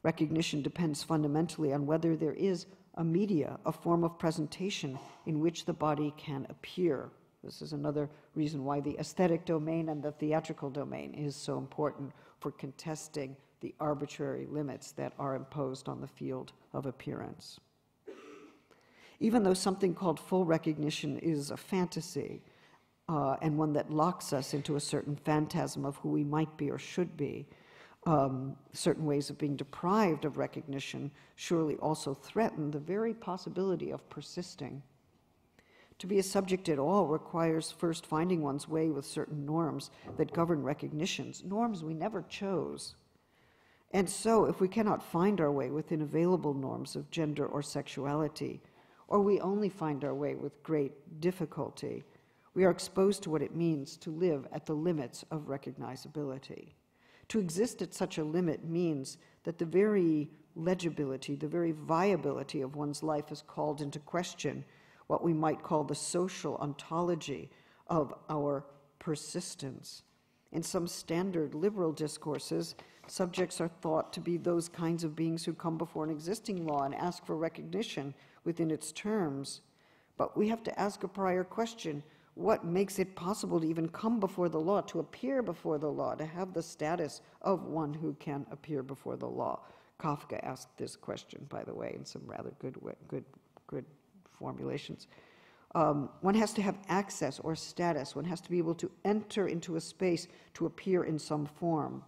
Recognition depends fundamentally on whether there is a media, a form of presentation in which the body can appear. This is another reason why the aesthetic domain and the theatrical domain is so important for contesting the arbitrary limits that are imposed on the field of appearance. Even though something called full recognition is a fantasy, and one that locks us into a certain phantasm of who we might be or should be, certain ways of being deprived of recognition surely also threaten the very possibility of persisting. To be a subject at all requires first finding one's way with certain norms that govern recognitions, norms we never chose. And so, if we cannot find our way within available norms of gender or sexuality, or we only find our way with great difficulty, we are exposed to what it means to live at the limits of recognizability. To exist at such a limit means that the very legibility, the very viability of one's life is called into question, what we might call the social ontology of our persistence. In some standard liberal discourses, subjects are thought to be those kinds of beings who come before an existing law and ask for recognition within its terms. But we have to ask a prior question: what makes it possible to even come before the law, to appear before the law, to have the status of one who can appear before the law? Kafka asked this question, by the way, in some rather good formulations. One has to have access or status. One has to be able to enter into a space to appear in some form.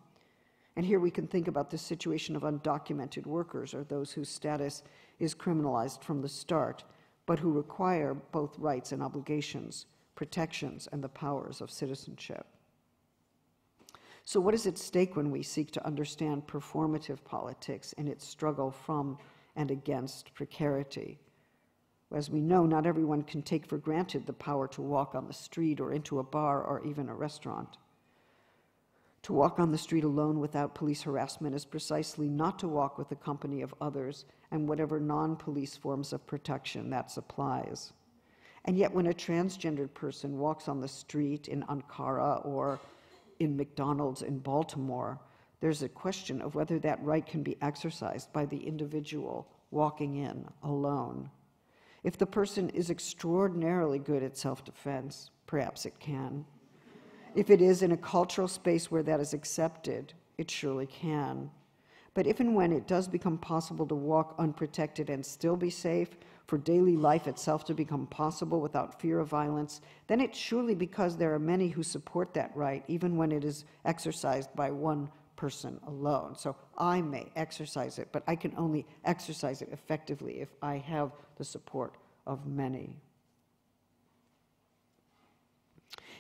And here we can think about the situation of undocumented workers, or those whose status is criminalized from the start, but who require both rights and obligations, protections, and the powers of citizenship. So what is at stake when we seek to understand performative politics in its struggle from and against precarity? As we know, not everyone can take for granted the power to walk on the street or into a bar or even a restaurant. To walk on the street alone without police harassment is precisely not to walk with the company of others and whatever non-police forms of protection that supplies. And yet when a transgendered person walks on the street in Ankara or in McDonald's in Baltimore, there's a question of whether that right can be exercised by the individual walking in alone. If the person is extraordinarily good at self-defense, perhaps it can. If it is in a cultural space where that is accepted, it surely can. But if and when it does become possible to walk unprotected and still be safe, for daily life itself to become possible without fear of violence, then it's surely because there are many who support that right, even when it is exercised by one person alone. So I may exercise it, but I can only exercise it effectively if I have the support of many.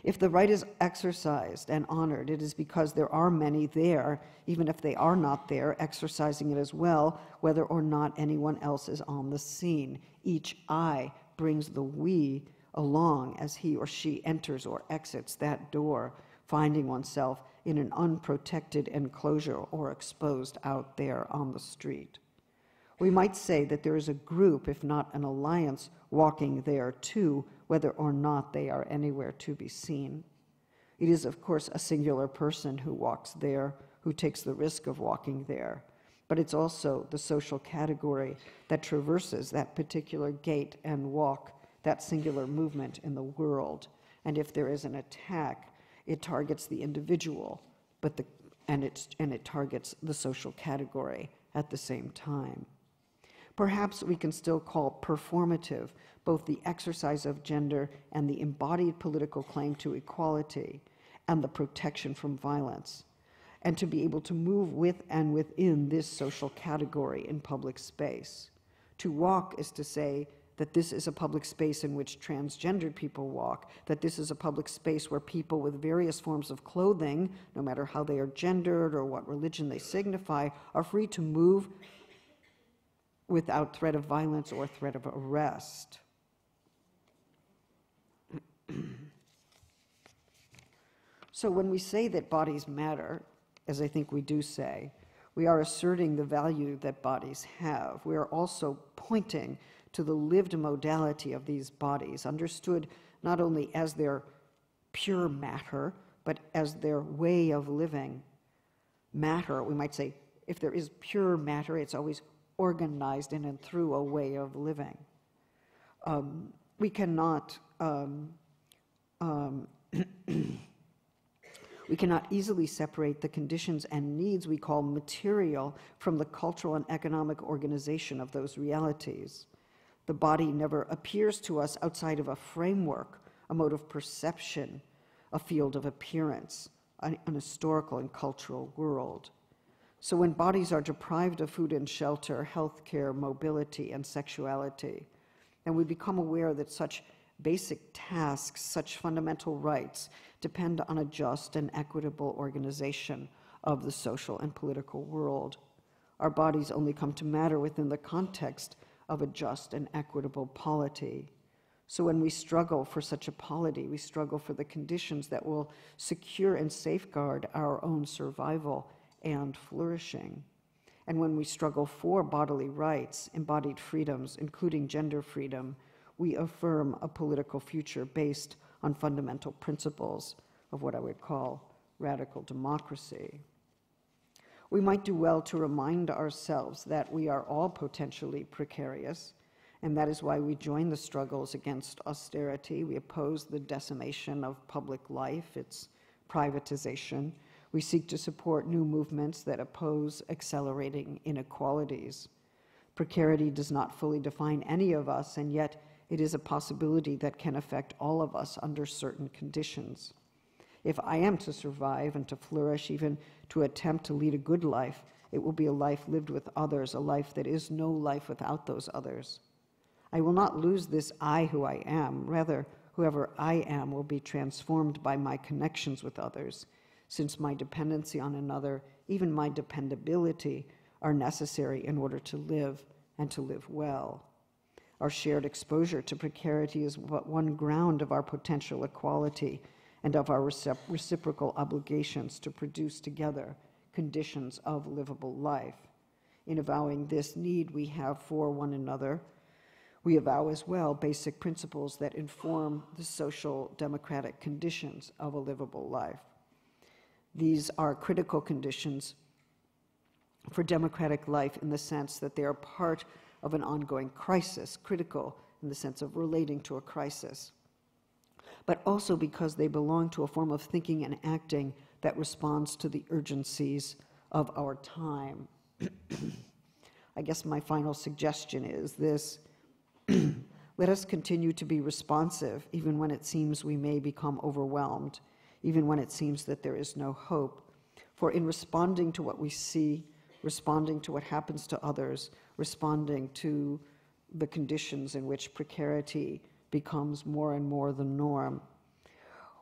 If the right is exercised and honored, it is because there are many there, even if they are not there, exercising it as well, whether or not anyone else is on the scene. Each I brings the we along as he or she enters or exits that door, finding oneself in an unprotected enclosure or exposed out there on the street. We might say that there is a group, if not an alliance, walking there too, whether or not they are anywhere to be seen. It is, of course, a singular person who walks there, who takes the risk of walking there, but it's also the social category that traverses that particular gait and walk, that singular movement in the world. And if there is an attack, it targets the individual, and it targets the social category at the same time. Perhaps we can still call performative both the exercise of gender and the embodied political claim to equality and the protection from violence, and to be able to move with and within this social category in public space. To walk is to say that this is a public space in which transgendered people walk, that this is a public space where people with various forms of clothing, no matter how they are gendered or what religion they signify, are free to move without threat of violence or threat of arrest. So when we say that bodies matter, as I think we do say, we are asserting the value that bodies have. We are also pointing to the lived modality of these bodies, understood not only as their pure matter, but as their way of living. Matter, we might say, if there is pure matter, it's always organized in and through a way of living. We cannot We cannot easily separate the conditions and needs we call material from the cultural and economic organization of those realities. The body never appears to us outside of a framework, a mode of perception, a field of appearance, an historical and cultural world. So when bodies are deprived of food and shelter, health care, mobility, and sexuality, and we become aware that such basic tasks, such fundamental rights, depend on a just and equitable organization of the social and political world. Our bodies only come to matter within the context of a just and equitable polity. So when we struggle for such a polity, we struggle for the conditions that will secure and safeguard our own survival and flourishing. And when we struggle for bodily rights, embodied freedoms, including gender freedom, we affirm a political future based on fundamental principles of what I would call radical democracy. We might do well to remind ourselves that we are all potentially precarious, and that is why we join the struggles against austerity. We oppose the decimation of public life, its privatization. We seek to support new movements that oppose accelerating inequalities. Precarity does not fully define any of us, and yet it is a possibility that can affect all of us under certain conditions. If I am to survive and to flourish, even to attempt to lead a good life, it will be a life lived with others, a life that is no life without those others. I will not lose this I who I am. Rather, whoever I am will be transformed by my connections with others, since my dependency on another, even my dependability, are necessary in order to live and to live well. Our shared exposure to precarity is but one ground of our potential equality and of our reciprocal obligations to produce together conditions of livable life. In avowing this need we have for one another, we avow as well basic principles that inform the social democratic conditions of a livable life. These are critical conditions for democratic life in the sense that they are part of an ongoing crisis, critical in the sense of relating to a crisis, but also because they belong to a form of thinking and acting that responds to the urgencies of our time. I guess my final suggestion is this: let us continue to be responsive, even when it seems we may become overwhelmed, even when it seems that there is no hope. For in responding to what we see, responding to what happens to others, responding to the conditions in which precarity becomes more and more the norm,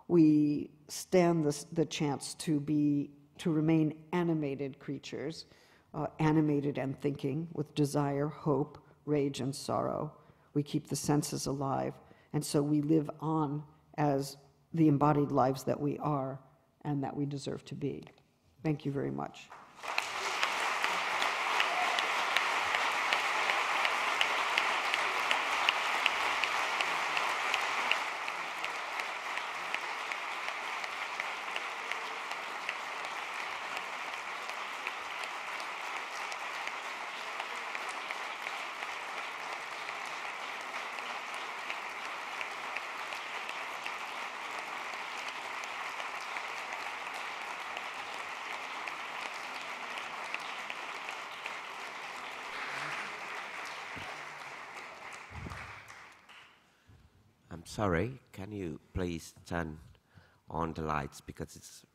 we stand the chance to remain animated creatures, animated and thinking with desire, hope, rage, and sorrow. We keep the senses alive, and so we live on as the embodied lives that we are and that we deserve to be. Thank you very much. I'm sorry, can you please turn on the lights, because it's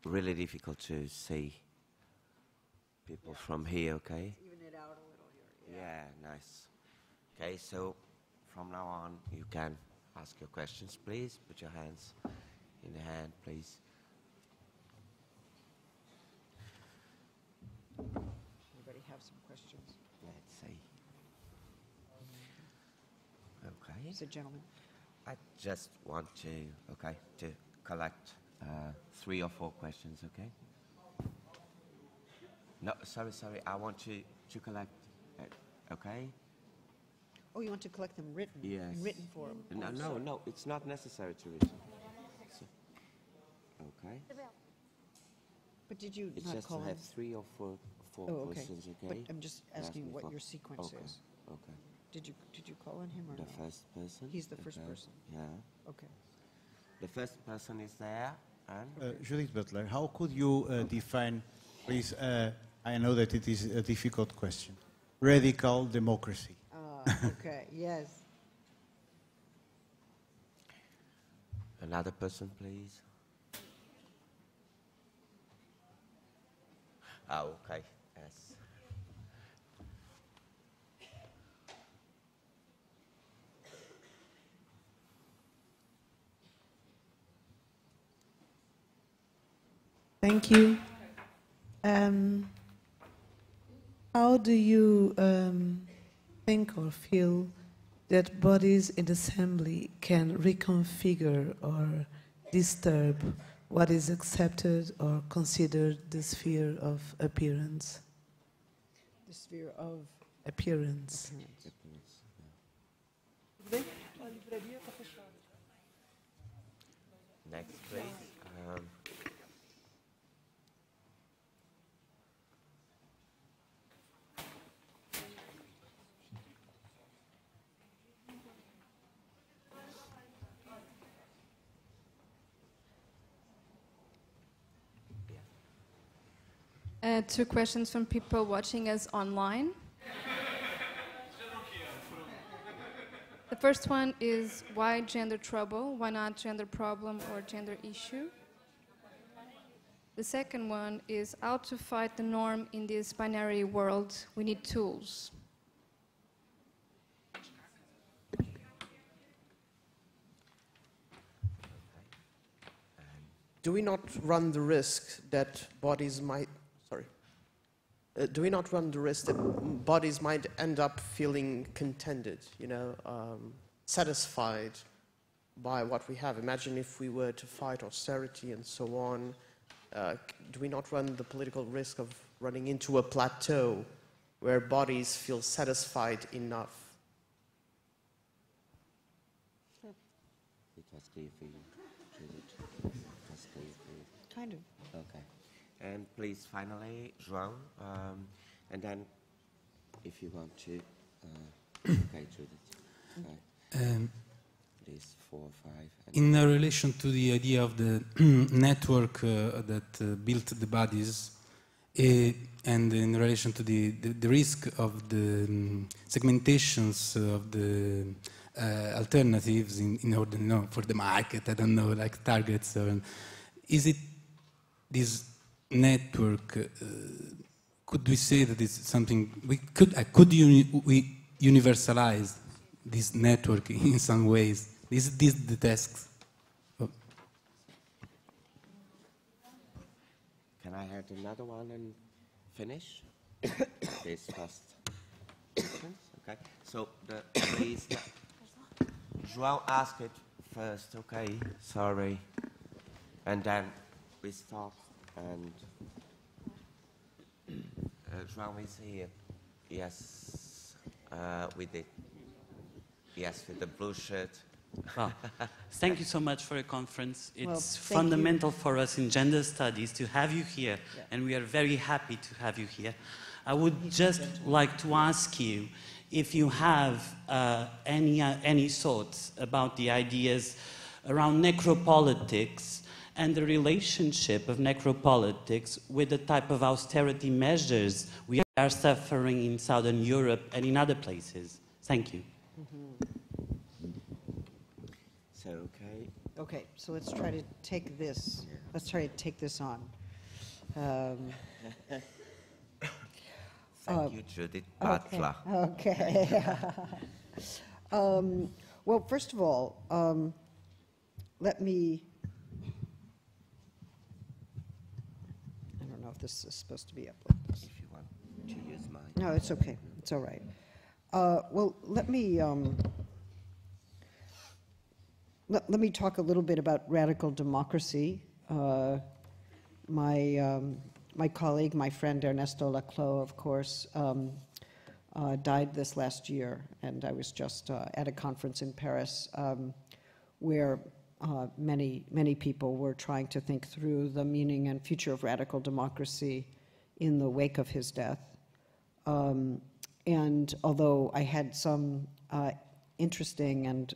really difficult to see people from here, okay? Even it out a little here. Yeah, nice. Okay, so from now on you can ask your questions, please. Put your hands in the hand, please. Anybody have some questions? Let's see. Okay. It's a gentleman. I just want to collect 3 or 4 questions, okay? No, sorry, I want to collect, okay? Oh, you want to collect them written? Yes. In written form? No, it's not necessary to read. So, okay. But did you It's not just call to him? have 3 or 4 okay. questions, okay? But I'm just asking me what for- your sequence okay. is. Okay. Did you call on him or The no? first person? He's the first okay. person. Yeah. Okay. The first person is there. And Judith Butler, how could you define, please, I know that it is a difficult question, radical democracy? Okay, yes. Another person, please. Oh, okay. Yes. Thank you. How do you think or feel that bodies in assembly can reconfigure or disturb what is accepted or considered the sphere of appearance? The sphere of Appearance. Next, please. Two questions from people watching us online. The first one is, why gender trouble? Why not gender problem or gender issue? The second one is, how to fight the norm in this binary world. We need tools. Do we not run the risk that bodies might, do we not run the risk that bodies might end up feeling contented, satisfied by what we have? Imagine if we were to fight austerity and so on. Do we not run the political risk of running into a plateau where bodies feel satisfied enough? It was clear for you, Judith. It was clear for you. kind of. Okay. And please, finally, João, and then, if you want to, okay, Judith. Please, 4 or 5. In relation to the idea of the network that built the bodies, and in relation to the risk of the segmentations of the alternatives in order, for the market, I don't know, like targets, is it this network, could we say that it's something, we universalize this network in some ways? Is this the task? Can I have another one and finish? This first. Okay. So, please, João asked it first, okay, sorry. And then we stop, and João is here. Yes, we did. Yes, with the blue shirt. Well, thank you so much for your conference. It's Well, fundamental for us in gender studies to have you here, and we are very happy to have you here. I would just like to ask you if you have any thoughts about the ideas around necropolitics and the relationship of necropolitics with the type of austerity measures we are suffering in Southern Europe and in other places. Thank you. So, okay. Okay, so let's try to take this. Yeah. Let's try to take this on. Thank you, Judith Butler. Okay. Well, first of all, let me. I don't know if this is supposed to be up like this. If you want to use mine. No, it's okay. It's all right. Well, let me talk a little bit about radical democracy. My colleague, my friend Ernesto Laclau, of course, died this last year, and I was just at a conference in Paris where many people were trying to think through the meaning and future of radical democracy in the wake of his death. And although I had some interesting and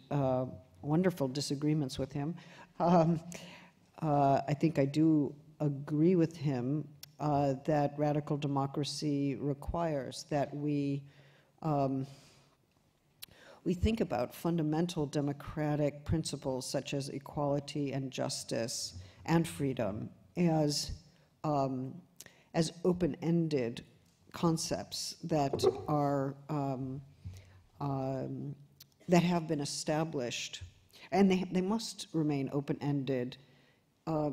wonderful disagreements with him, I think I do agree with him that radical democracy requires that we think about fundamental democratic principles such as equality and justice and freedom as open-ended concepts that are that have been established, and they must remain open-ended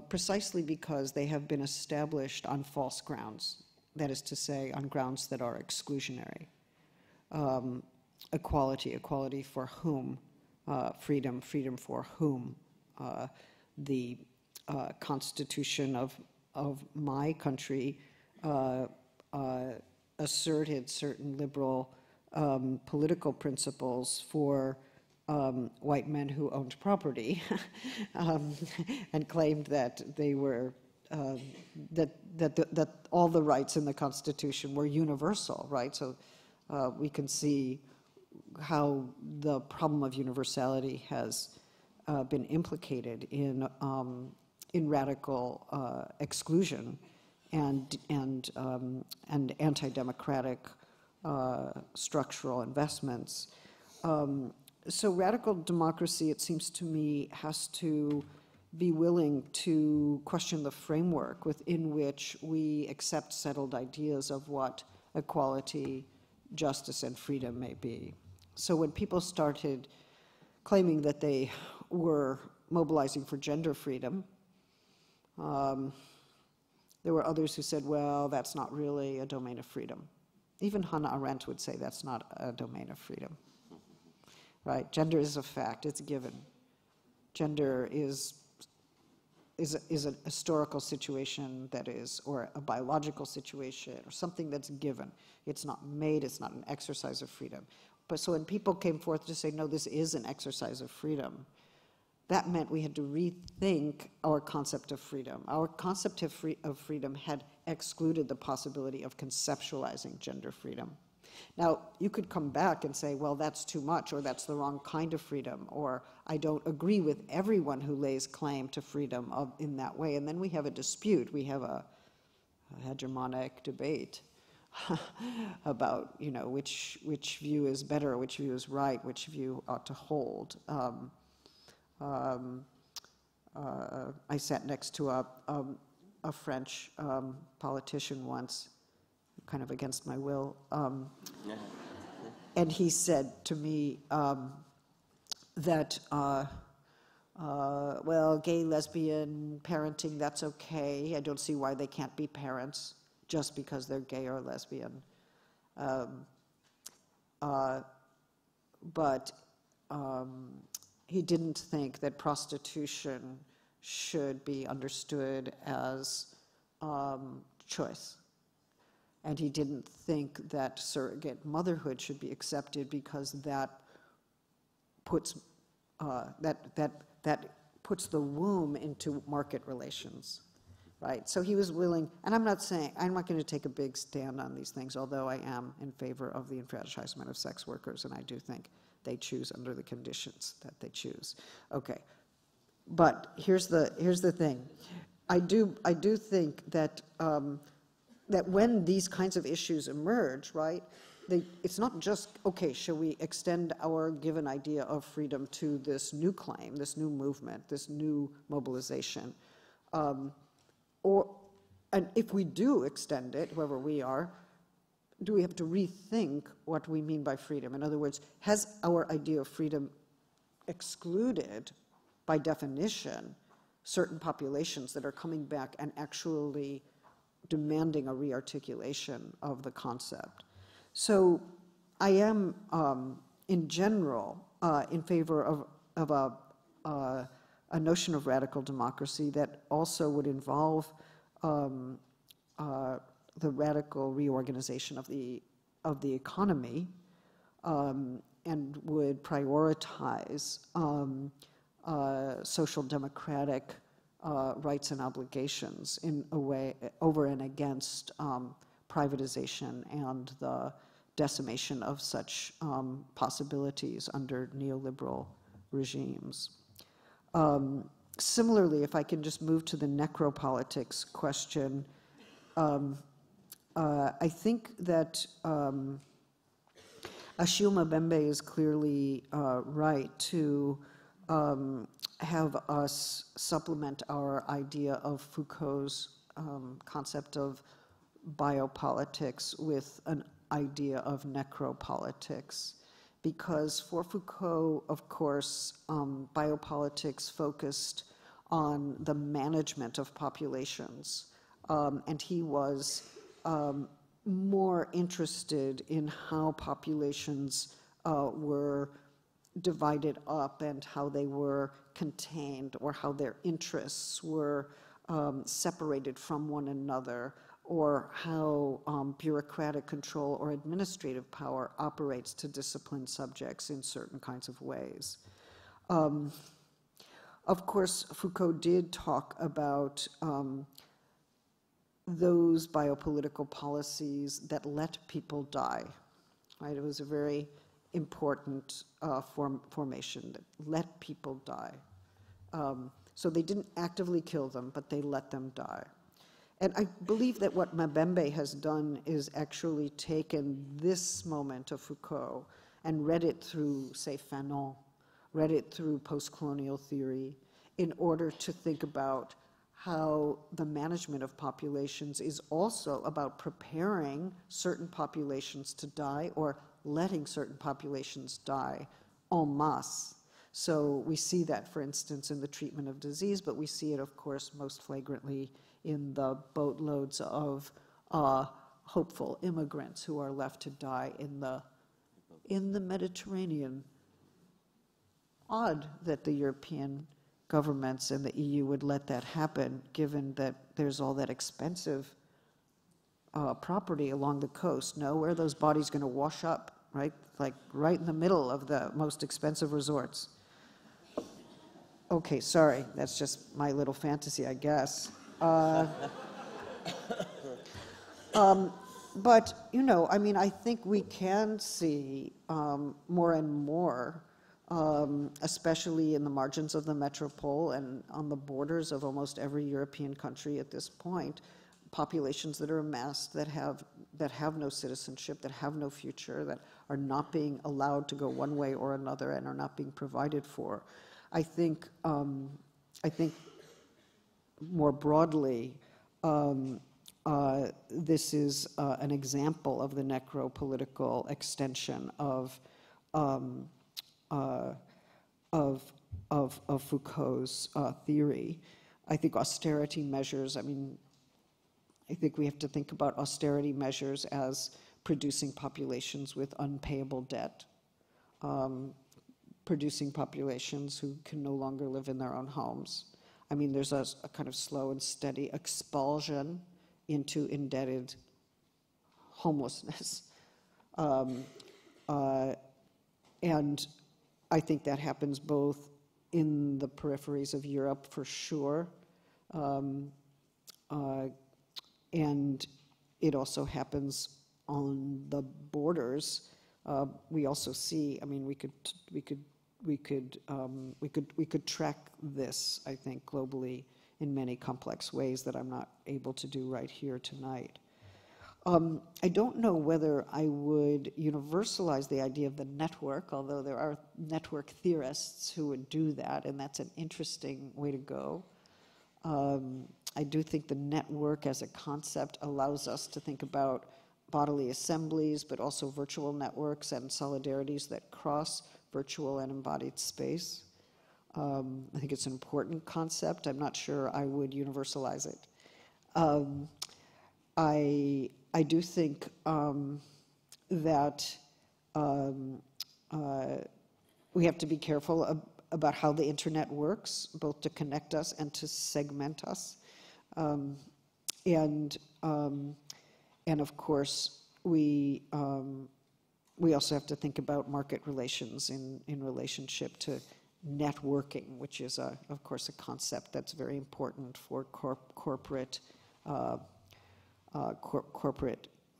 precisely because they have been established on false grounds, that is to say, on grounds that are exclusionary. Equality for whom? Freedom for whom? The Constitution of my country asserted certain liberal political principles for white men who owned property and claimed that they were that all the rights in the Constitution were universal, right? So we can see how the problem of universality has been implicated in radical exclusion and anti-democratic structural investments. So radical democracy, it seems to me, has to be willing to question the framework within which we accept settled ideas of what equality, justice, and freedom may be. So when people started claiming that they were mobilizing for gender freedom, there were others who said, well, that's not really a domain of freedom. Even Hannah Arendt would say that's not a domain of freedom. Right? Gender is a fact, it's given. Gender is a historical situation that is, or a biological situation, or something that's given. It's not made, it's not an exercise of freedom. But so when people came forth to say, no, this is an exercise of freedom, that meant we had to rethink our concept of freedom. Our concept of freedom had excluded the possibility of conceptualizing gender freedom. Now, you could come back and say, well, that's too much, or that's the wrong kind of freedom, or I don't agree with everyone who lays claim to freedom in that way. And then we have a dispute. We have a hegemonic debate about, you know, which view is better, which view is right, which view ought to hold. I sat next to a French politician once, kind of against my will, and he said to me that, well, gay, lesbian parenting, that's okay. I don't see why they can't be parents just because they're gay or lesbian. But he didn't think that prostitution should be understood as choice. And he didn't think that surrogate motherhood should be accepted because that puts that puts the womb into market relations, right? So he was willing, and I'm not going to take a big stand on these things, although I am in favor of the enfranchisement of sex workers, and I do think they choose under the conditions that they choose. Okay, but here's the thing. I do think that that when these kinds of issues emerge, right, it's not just, okay, shall we extend our given idea of freedom to this new claim, this new movement, this new mobilization, and if we do extend it, whoever we are, do we have to rethink what we mean by freedom? In other words, has our idea of freedom excluded, by definition, certain populations that are coming back and actually demanding a rearticulation of the concept? So I am, in general, in favor of a notion of radical democracy that also would involve the radical reorganization of the economy, and would prioritize social democratic rights and obligations in a way over and against privatization and the decimation of such possibilities under neoliberal regimes. Similarly, if I can just move to the necropolitics question, I think that Achille Mbembe is clearly right to have us supplement our idea of Foucault's concept of biopolitics with an idea of necropolitics. Because for Foucault, of course, biopolitics focused on the management of populations, and he was more interested in how populations were divided up and how they were contained, or how their interests were separated from one another, or how bureaucratic control or administrative power operates to discipline subjects in certain kinds of ways. Of course, Foucault did talk about those biopolitical policies that let people die, right? It was a very important formation, that let people die. So they didn't actively kill them, but they let them die. And I believe that what Mbembe has done is actually taken this moment of Foucault and read it through, say, Fanon, read it through post-colonial theory, in order to think about how the management of populations is also about preparing certain populations to die, or letting certain populations die en masse. So we see that, for instance, in the treatment of disease, but we see it, of course, most flagrantly in the boatloads of hopeful immigrants who are left to die in the Mediterranean. Odd that the European governments and the EU would let that happen, given that there's all that expensive property along the coast. No, where are those bodies going to wash up, right? Like right in the middle of the most expensive resorts. Okay, sorry, that's just my little fantasy, I guess. But, you know, I mean, I think we can see more and more, especially in the margins of the metropole and on the borders of almost every European country at this point, populations that are amassed that have no citizenship, that have no future, that are not being allowed to go one way or another and are not being provided for. I think more broadly, this is an example of the necropolitical extension of Foucault's theory. I think austerity measures, I mean, I think we have to think about austerity measures as producing populations with unpayable debt, producing populations who can no longer live in their own homes. I mean, there's a kind of slow and steady expulsion into indebted homelessness. And I think that happens both in the peripheries of Europe, for sure, and it also happens on the borders. We also see, I mean, we could track this, I think, globally in many complex ways that I'm not able to do right here tonight. I don't know whether I would universalize the idea of the network, although there are network theorists who would do that, and that's an interesting way to go. I do think the network as a concept allows us to think about bodily assemblies, but also virtual networks and solidarities that cross virtual and embodied space. I think it's an important concept. I'm not sure I would universalize it. I do think that we have to be careful about how the internet works, both to connect us and to segment us. And of course, we also have to think about market relations in relationship to networking, which is, of course, a concept that's very important for corporate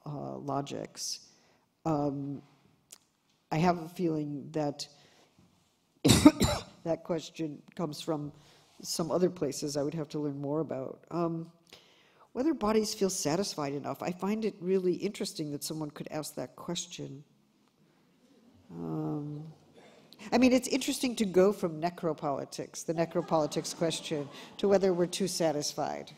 logics. I have a feeling that that question comes from some other places I would have to learn more about. Whether bodies feel satisfied enough. I find it really interesting that someone could ask that question. I mean, it's interesting to go from necropolitics, the necropolitics question, to whether we're too satisfied.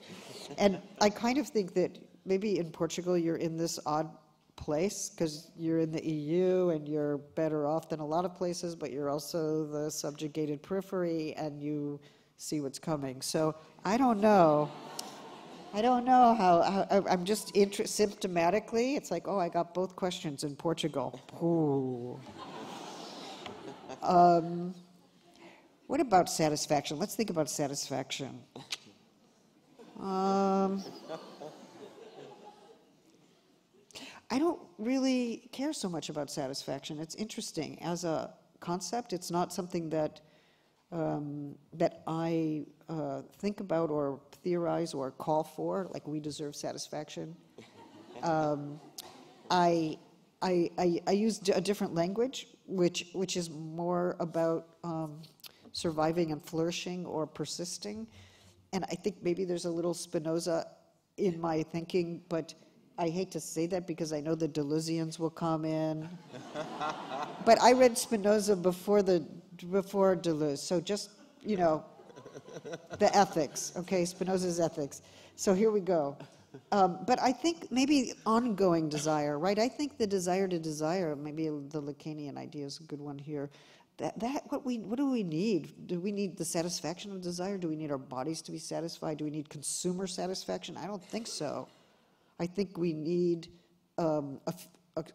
And I kind of think that maybe in Portugal you're in this odd place because you're in the EU and you're better off than a lot of places, but you're also the subjugated periphery and you see what's coming. So I don't know. How I'm just symptomatically, it's like, oh, I got both questions in Portugal. Ooh. What about satisfaction? Let's think about satisfaction. I don't really care so much about satisfaction. It's interesting. As a concept, it's not something that I think about or theorize or call for, like we deserve satisfaction. I used a different language, which is more about surviving and flourishing or persisting. And I think maybe there's a little Spinoza in my thinking, but I hate to say that because I know the Deleuzians will come in. But I read Spinoza before Deleuze, so just, you know, the ethics, okay, Spinoza's ethics. So here we go. But I think maybe ongoing desire, right? I think the desire to desire, maybe the Lacanian idea is a good one here. What do we need? Do we need the satisfaction of desire? Do we need our bodies to be satisfied? Do we need consumer satisfaction? I don't think so. I think we need a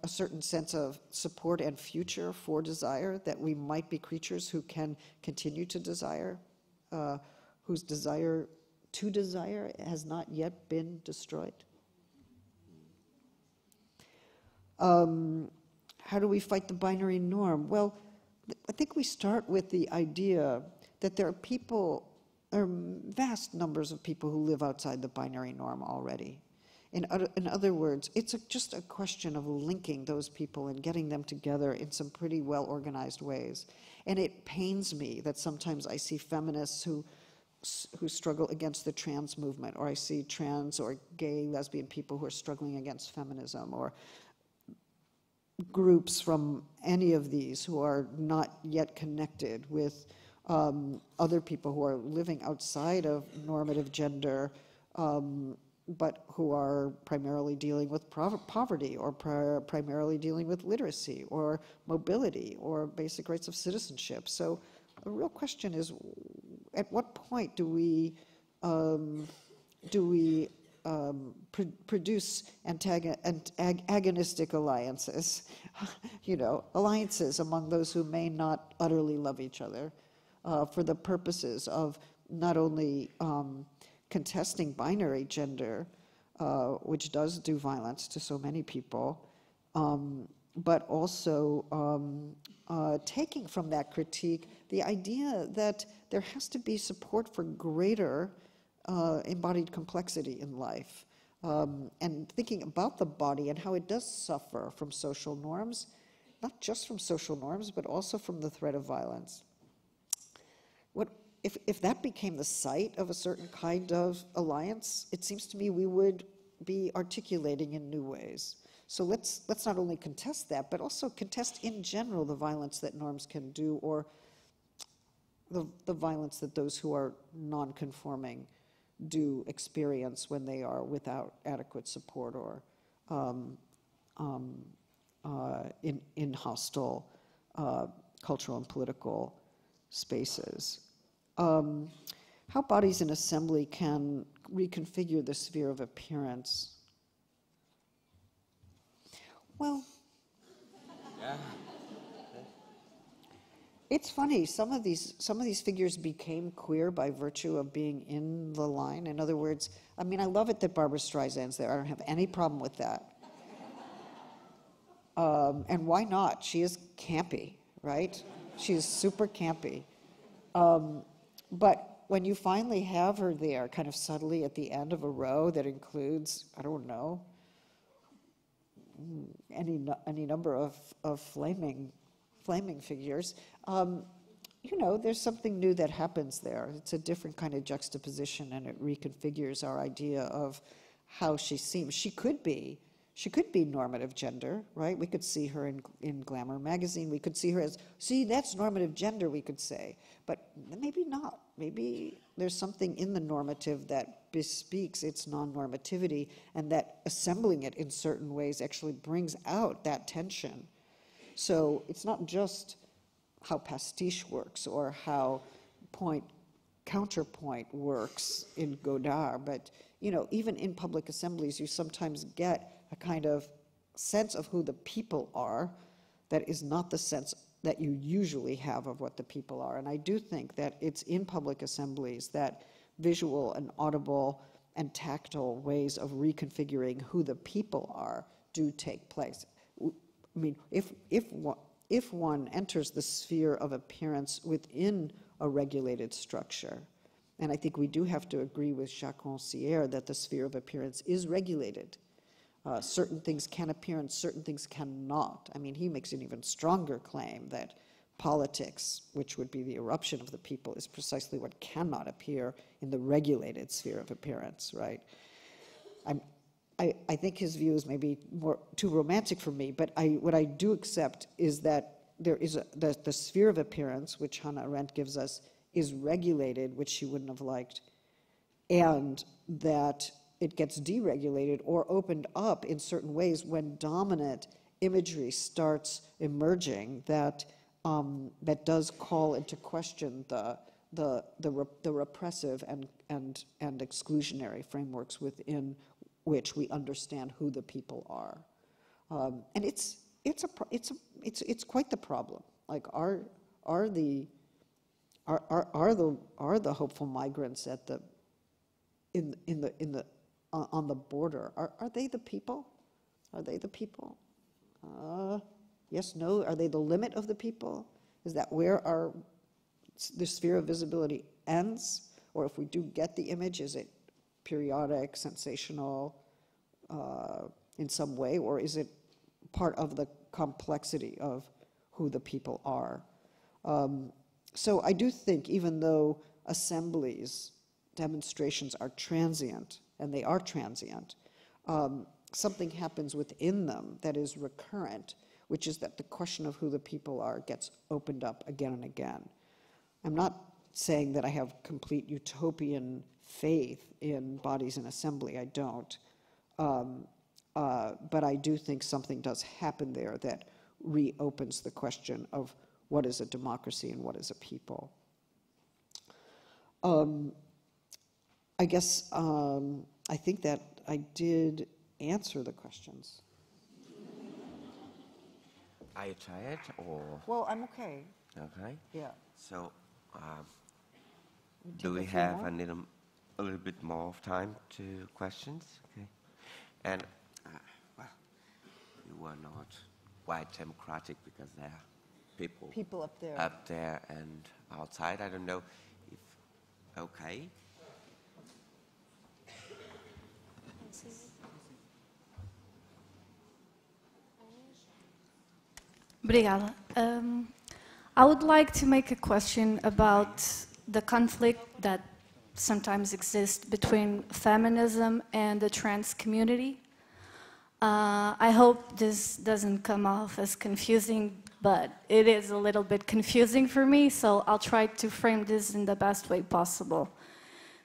certain sense of support and future for desire, that we might be creatures who can continue to desire, whose desire to desire has not yet been destroyed. How do we fight the binary norm? Well, I think we start with the idea that there are vast numbers of people who live outside the binary norm already. In other words, it's just a question of linking those people and getting them together in some pretty well-organized ways. And it pains me that sometimes I see feminists who struggle against the trans movement, or I see trans or gay, lesbian people who are struggling against feminism, or groups from any of these who are not yet connected with other people who are living outside of normative gender, but who are primarily dealing with poverty, or primarily dealing with literacy, or mobility, or basic rights of citizenship. So the real question is, at what point do we produce agonistic alliances, alliances among those who may not utterly love each other, for the purposes of not only contesting binary gender, which does do violence to so many people, but also taking from that critique the idea that there has to be support for greater embodied complexity in life, and thinking about the body and how it does suffer from social norms, not just from social norms, but also from the threat of violence. If that became the site of a certain kind of alliance, it seems to me we would be articulating in new ways. So let's not only contest that, but also contest in general the violence that norms can do, or the violence that those who are non-conforming do experience when they are without adequate support, or in hostile cultural and political spaces. How bodies in assembly can reconfigure the sphere of appearance. Well, it's funny. Some of these figures became queer by virtue of being in the line. In other words, I mean, I love it that Barbra Streisand's there. I don't have any problem with that. And why not? She is campy, right? She is super campy. But when you finally have her there, kind of subtly at the end of a row that includes, I don't know, any number of flaming figures, you know, there's something new that happens there. It's a different kind of juxtaposition, and it reconfigures our idea of how she seems. She could be normative gender, right? We could see her in Glamour magazine. We could see her as, see, that's normative gender, we could say. But maybe not. Maybe there's something in the normative that bespeaks its non-normativity, and that assembling it in certain ways actually brings out that tension. So it's not just how pastiche works or how counterpoint works in Godard, but you know, even in public assemblies, you sometimes get a kind of sense of who the people are that is not the sense that you usually have of what the people are. And I do think that it's in public assemblies that visual and audible and tactile ways of reconfiguring who the people are do take place. I mean, if one enters the sphere of appearance within a regulated structure, and I think we do have to agree with Jacques Rancière that the sphere of appearance is regulated. Certain things can appear and certain things cannot. I mean, he makes an even stronger claim that politics, which would be the eruption of the people, is precisely what cannot appear in the regulated sphere of appearance, right? I think his view is maybe too romantic for me, but what I do accept is that there is the sphere of appearance, which Hannah Arendt gives us, is regulated, which she wouldn't have liked, and that it gets deregulated or opened up in certain ways when dominant imagery starts emerging that does call into question the repressive and exclusionary frameworks within which we understand who the people are, and it's quite the problem. Like, are the hopeful migrants at the on the border, are they the people? Are they the people? Yes, no. Are they the limit of the people? Is that where the sphere of visibility ends? Or if we do get the image, is it periodic, sensational, in some way, or is it part of the complexity of who the people are? So I do think, even though assemblies, demonstrations are transient, and they are transient, something happens within them that is recurrent, which is that the question of who the people are gets opened up again and again. I'm not saying that I have complete utopian faith in bodies in assembly, I don't. But I do think something does happen there that reopens the question of what is a democracy and what is a people. I guess I think that I did answer the questions. Are you tired or? Well, I'm okay. Okay. Yeah. So, do we have a little bit more of time to questions? Okay. And well, you were not quite democratic because there are people up there and outside. I don't know if okay. Obrigada. I would like to make a question about the conflict that sometimes exists between feminism and the trans community. I hope this doesn't come off as confusing, but it is a little bit confusing for me, so I'll try to frame this in the best way possible.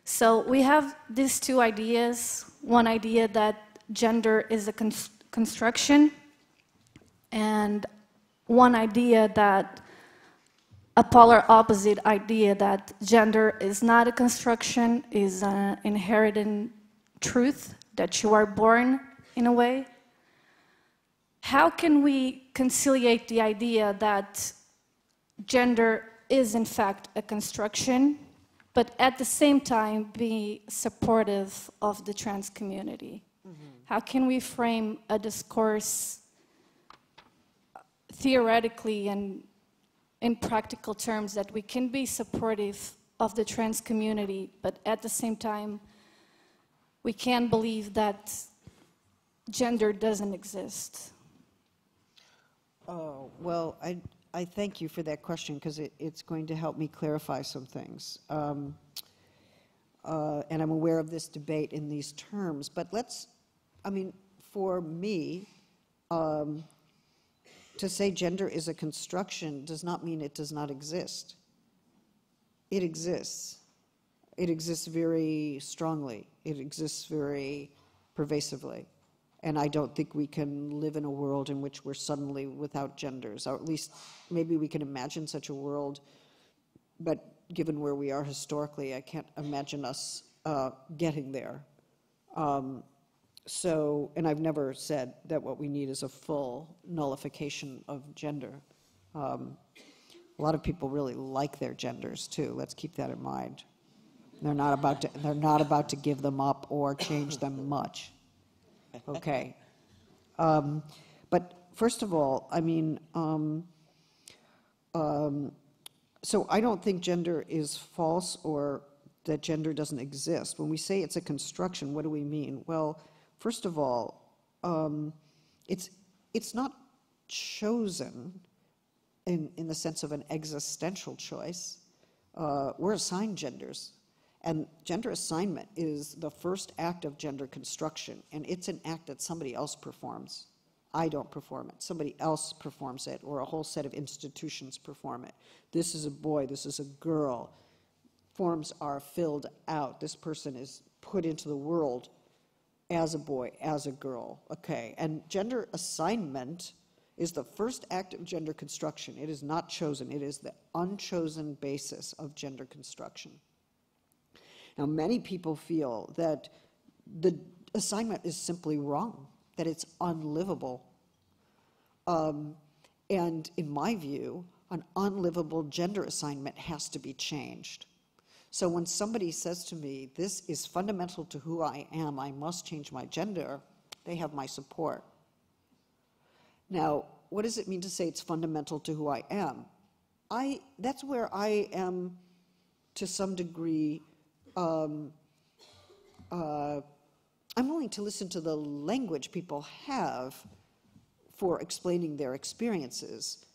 So we have these two ideas. One idea that gender is a construction, and one idea that a polar opposite idea that gender is not a construction, is an inherent truth, that you are born in a way. How can we conciliate the idea that gender is in fact a construction, but at the same time be supportive of the trans community? Mm-hmm. How can we frame a discourse theoretically and in practical terms that we can be supportive of the trans community, but at the same time we can't believe that gender doesn't exist? Oh, well, I thank you for that question because it's going to help me clarify some things. And I'm aware of this debate in these terms, but for me, to say gender is a construction does not mean it does not exist. It exists. It exists very strongly. It exists very pervasively. And I don't think we can live in a world in which we're suddenly without genders, or at least maybe we can imagine such a world, but given where we are historically, I can't imagine us getting there. And I've never said that what we need is a full nullification of gender. A lot of people really like their genders too. Let's keep that in mind. They're not about to give them up or change them much. Okay. But first of all, so I don't think gender is false or that gender doesn't exist. When we say it's a construction, what do we mean? Well, first of all, it's not chosen in the sense of an existential choice. We're assigned genders. And gender assignment is the first act of gender construction, and it's an act that somebody else performs. I don't perform it. Somebody else performs it, or a whole set of institutions perform it. This is a boy, this is a girl. Forms are filled out. This person is put into the world as a boy, as a girl. Okay, and gender assignment is the first act of gender construction. It is not chosen. It is the unchosen basis of gender construction. Now, many people feel that the assignment is simply wrong, that it's unlivable. And in my view, an unlivable gender assignment has to be changed. So when somebody says to me, this is fundamental to who I am, I must change my gender, they have my support. Now, what does it mean to say it's fundamental to who I am? That's where I am, to some degree, I'm willing to listen to the language people have for explaining their experiences.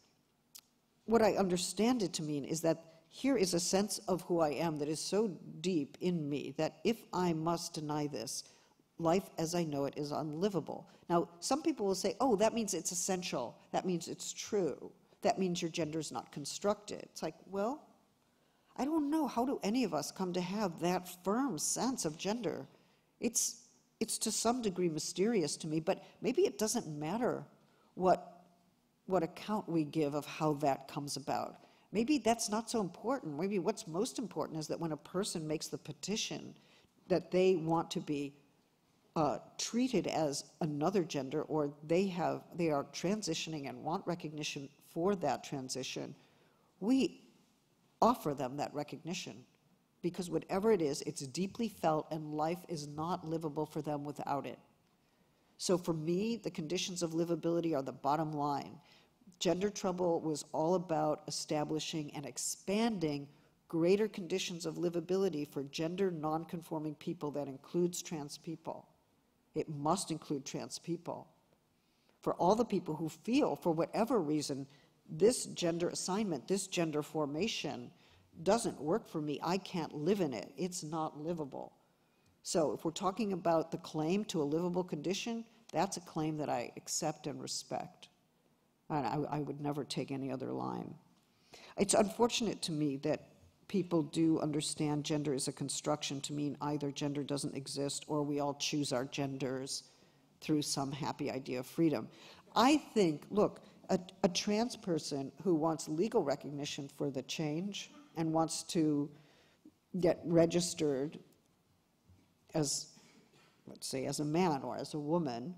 What I understand it to mean is that here is a sense of who I am that is so deep in me that if I must deny this, life as I know it is unlivable. Now, some people will say, oh, that means it's essential. That means it's true. That means your gender is not constructed. It's like, well, I don't know. How do any of us come to have that firm sense of gender? It's to some degree mysterious to me, but maybe it doesn't matter what account we give of how that comes about. Maybe that's not so important. Maybe what's most important is that when a person makes the petition that they want to be treated as another gender, or they are transitioning and want recognition for that transition, we offer them that recognition, because whatever it is, it's deeply felt and life is not livable for them without it. So for me, the conditions of livability are the bottom line. Gender Trouble was all about establishing and expanding greater conditions of livability for gender non-conforming people. That includes trans people. It must include trans people. For all the people who feel, for whatever reason, this gender assignment, this gender formation doesn't work for me. I can't live in it. It's not livable. So if we're talking about the claim to a livable condition, that's a claim that I accept and respect. And I would never take any other line. It's unfortunate to me that people do understand gender as a construction to mean either gender doesn't exist or we all choose our genders through some happy idea of freedom. I think, look, a trans person who wants legal recognition for the change and wants to get registered as, let's say, as a man or as a woman,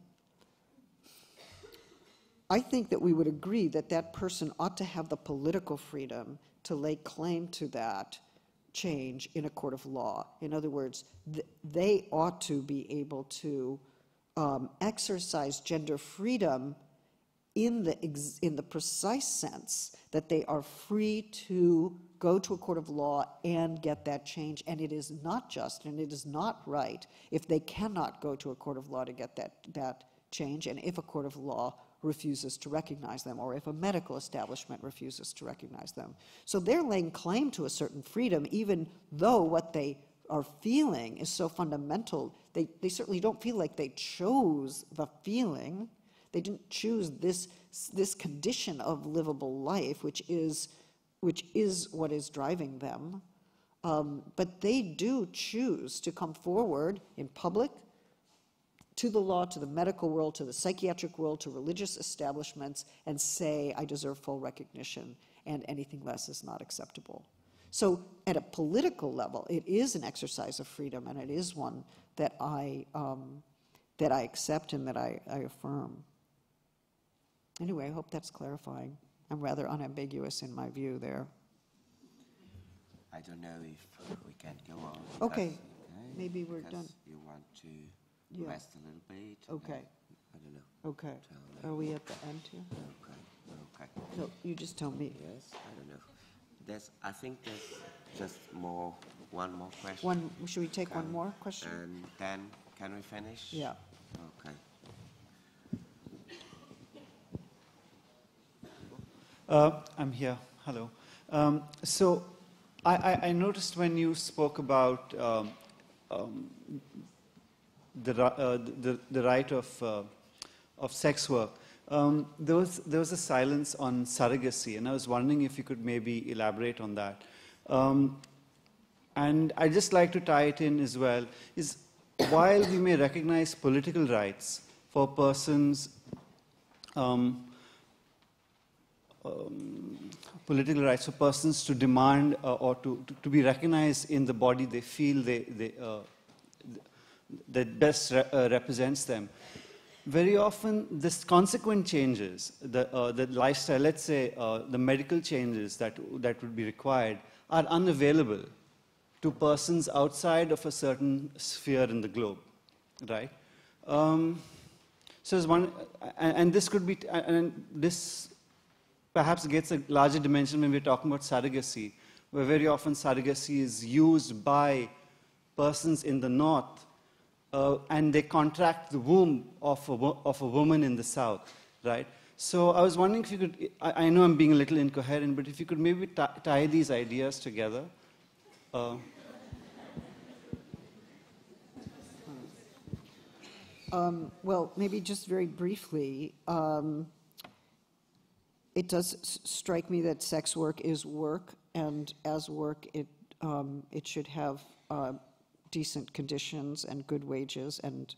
I think that we would agree that that person ought to have the political freedom to lay claim to that change in a court of law. In other words, they ought to be able to exercise gender freedom in the precise sense that they are free to go to a court of law and get that change. And it is not just and it is not right if they cannot go to a court of law to get that change, and if a court of law refuses to recognize them, or if a medical establishment refuses to recognize them. So they're laying claim to a certain freedom, even though what they are feeling is so fundamental. They certainly don't feel like they chose the feeling. They didn't choose this condition of livable life, which is what is driving them. But they do choose to come forward in public, to the law, to the medical world, to the psychiatric world, to religious establishments, and say, I deserve full recognition, and anything less is not acceptable. So at a political level, it is an exercise of freedom, and it is one that I accept and that I affirm. Anyway, I hope that's clarifying. I'm rather unambiguous in my view there. I don't know if we can go on. Okay, maybe we're done. You want to Yeah. rest a little bit? Okay. I don't know. Okay. Are we at the end here? Okay. No, you just tell me. Yes, I don't know. I think there's just one more question. Should we take one more question? And then can we finish? Yeah. Okay. I'm here. Hello. So I noticed when you spoke about the right of sex work, there was a silence on surrogacy, and I was wondering if you could maybe elaborate on that. And I'd just like to tie it in as well, is while we may recognize political rights for persons, political rights for persons to demand or to be recognized in the body they feel that best represents them. Very often, this consequent changes, the lifestyle, let's say the medical changes that would be required, are unavailable to persons outside of a certain sphere in the globe, right? So as one, and this could be, and this perhaps gets a larger dimension when we're talking about surrogacy, where very often surrogacy is used by persons in the north, and they contract the womb of a woman in the south, right? So I was wondering if you could, I know I'm being a little incoherent, but if you could maybe tie these ideas together. Well, maybe just very briefly, it does strike me that sex work is work, and as work, it should have decent conditions and good wages and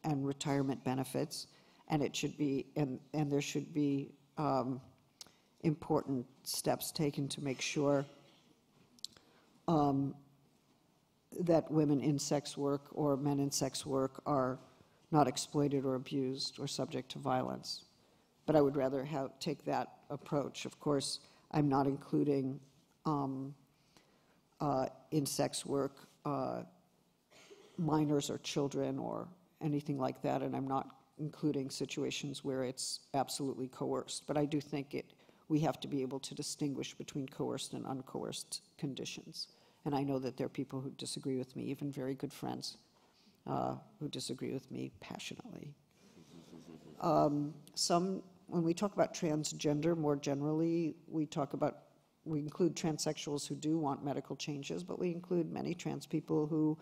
retirement benefits, and it should be and there should be important steps taken to make sure that women in sex work or men in sex work are not exploited or abused or subject to violence. But I would rather take that approach. Of course, I'm not including in sex work minors or children or anything like that, and I'm not including situations where it's absolutely coerced. But I do think we have to be able to distinguish between coerced and uncoerced conditions. And I know that there are people who disagree with me, even very good friends who disagree with me passionately. When we talk about transgender more generally, we include transsexuals who do want medical changes, but we include many trans people who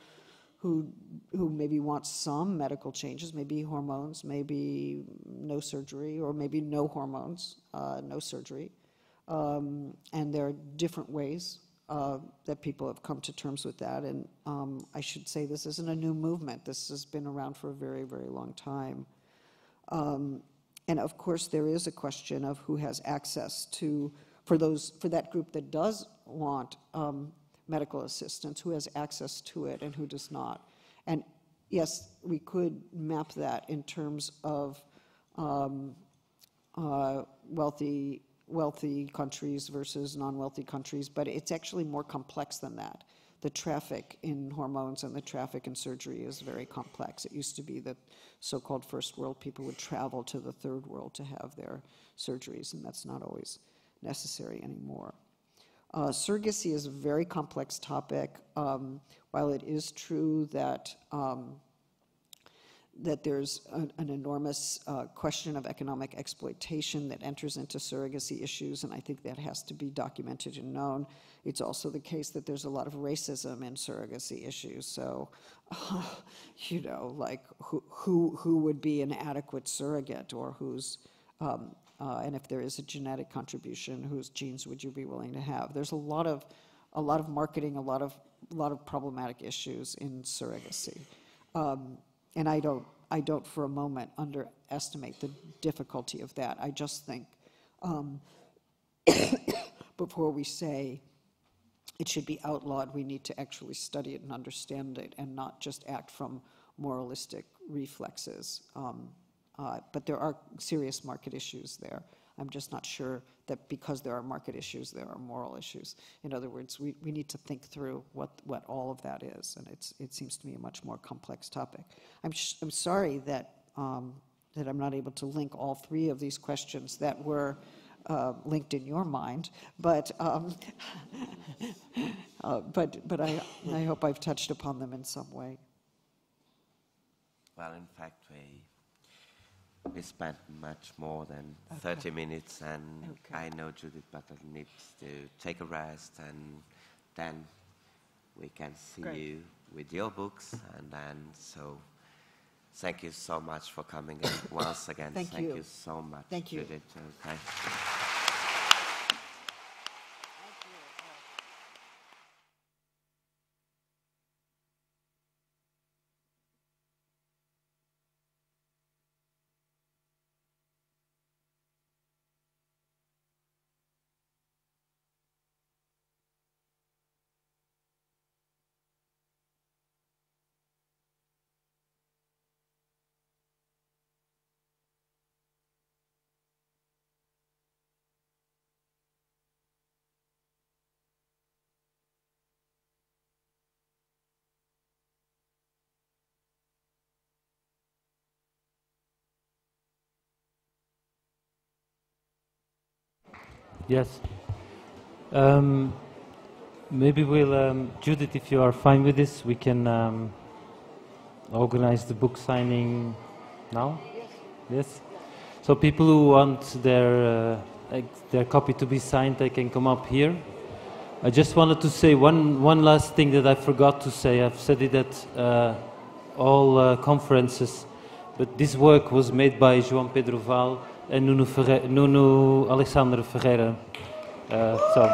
maybe want some medical changes, maybe hormones, maybe no surgery, or maybe no hormones, no surgery. And there are different ways that people have come to terms with that. And I should say this isn't a new movement. This has been around for a very, very long time. And of course, there is a question of who has access to, for that group that does want medical assistance, who has access to it and who does not. And yes, we could map that in terms of wealthy countries versus non-wealthy countries, but it's actually more complex than that. The traffic in hormones and the traffic in surgery is very complex. It used to be that so-called first world people would travel to the third world to have their surgeries, and that's not always necessary anymore. Surrogacy is a very complex topic. While it is true that that there's an enormous question of economic exploitation that enters into surrogacy issues, and I think that has to be documented and known. It's also the case that there's a lot of racism in surrogacy issues. So, you know, like who would be an adequate surrogate, or who's, and if there is a genetic contribution, whose genes would you be willing to have? There's a lot of marketing, a lot of problematic issues in surrogacy. And I don't for a moment underestimate the difficulty of that. I just think before we say it should be outlawed, we need to actually study it and understand it, and not just act from moralistic reflexes. But there are serious market issues there. I'm just not sure that because there are market issues, there are moral issues. In other words, we need to think through what all of that is, and it seems to me a much more complex topic. I'm sorry that that I'm not able to link all three of these questions that were linked in your mind, but I hope I've touched upon them in some way. Well, in fact, we spent much more than 30 minutes, and I know Judith Butler needs to take a rest, and then we can see you with your books, and then so thank you so much for coming, and once again, thank you so much, Thank you. Judith. Okay. Yes. Maybe we'll, Judith, if you are fine with this, we can organize the book signing now. Yes. So people who want their copy to be signed, they can come up here. I just wanted to say one last thing that I forgot to say. I've said it at all conferences, but this work was made by João Pedro Val and Nuno Alexandre Ferreira. So.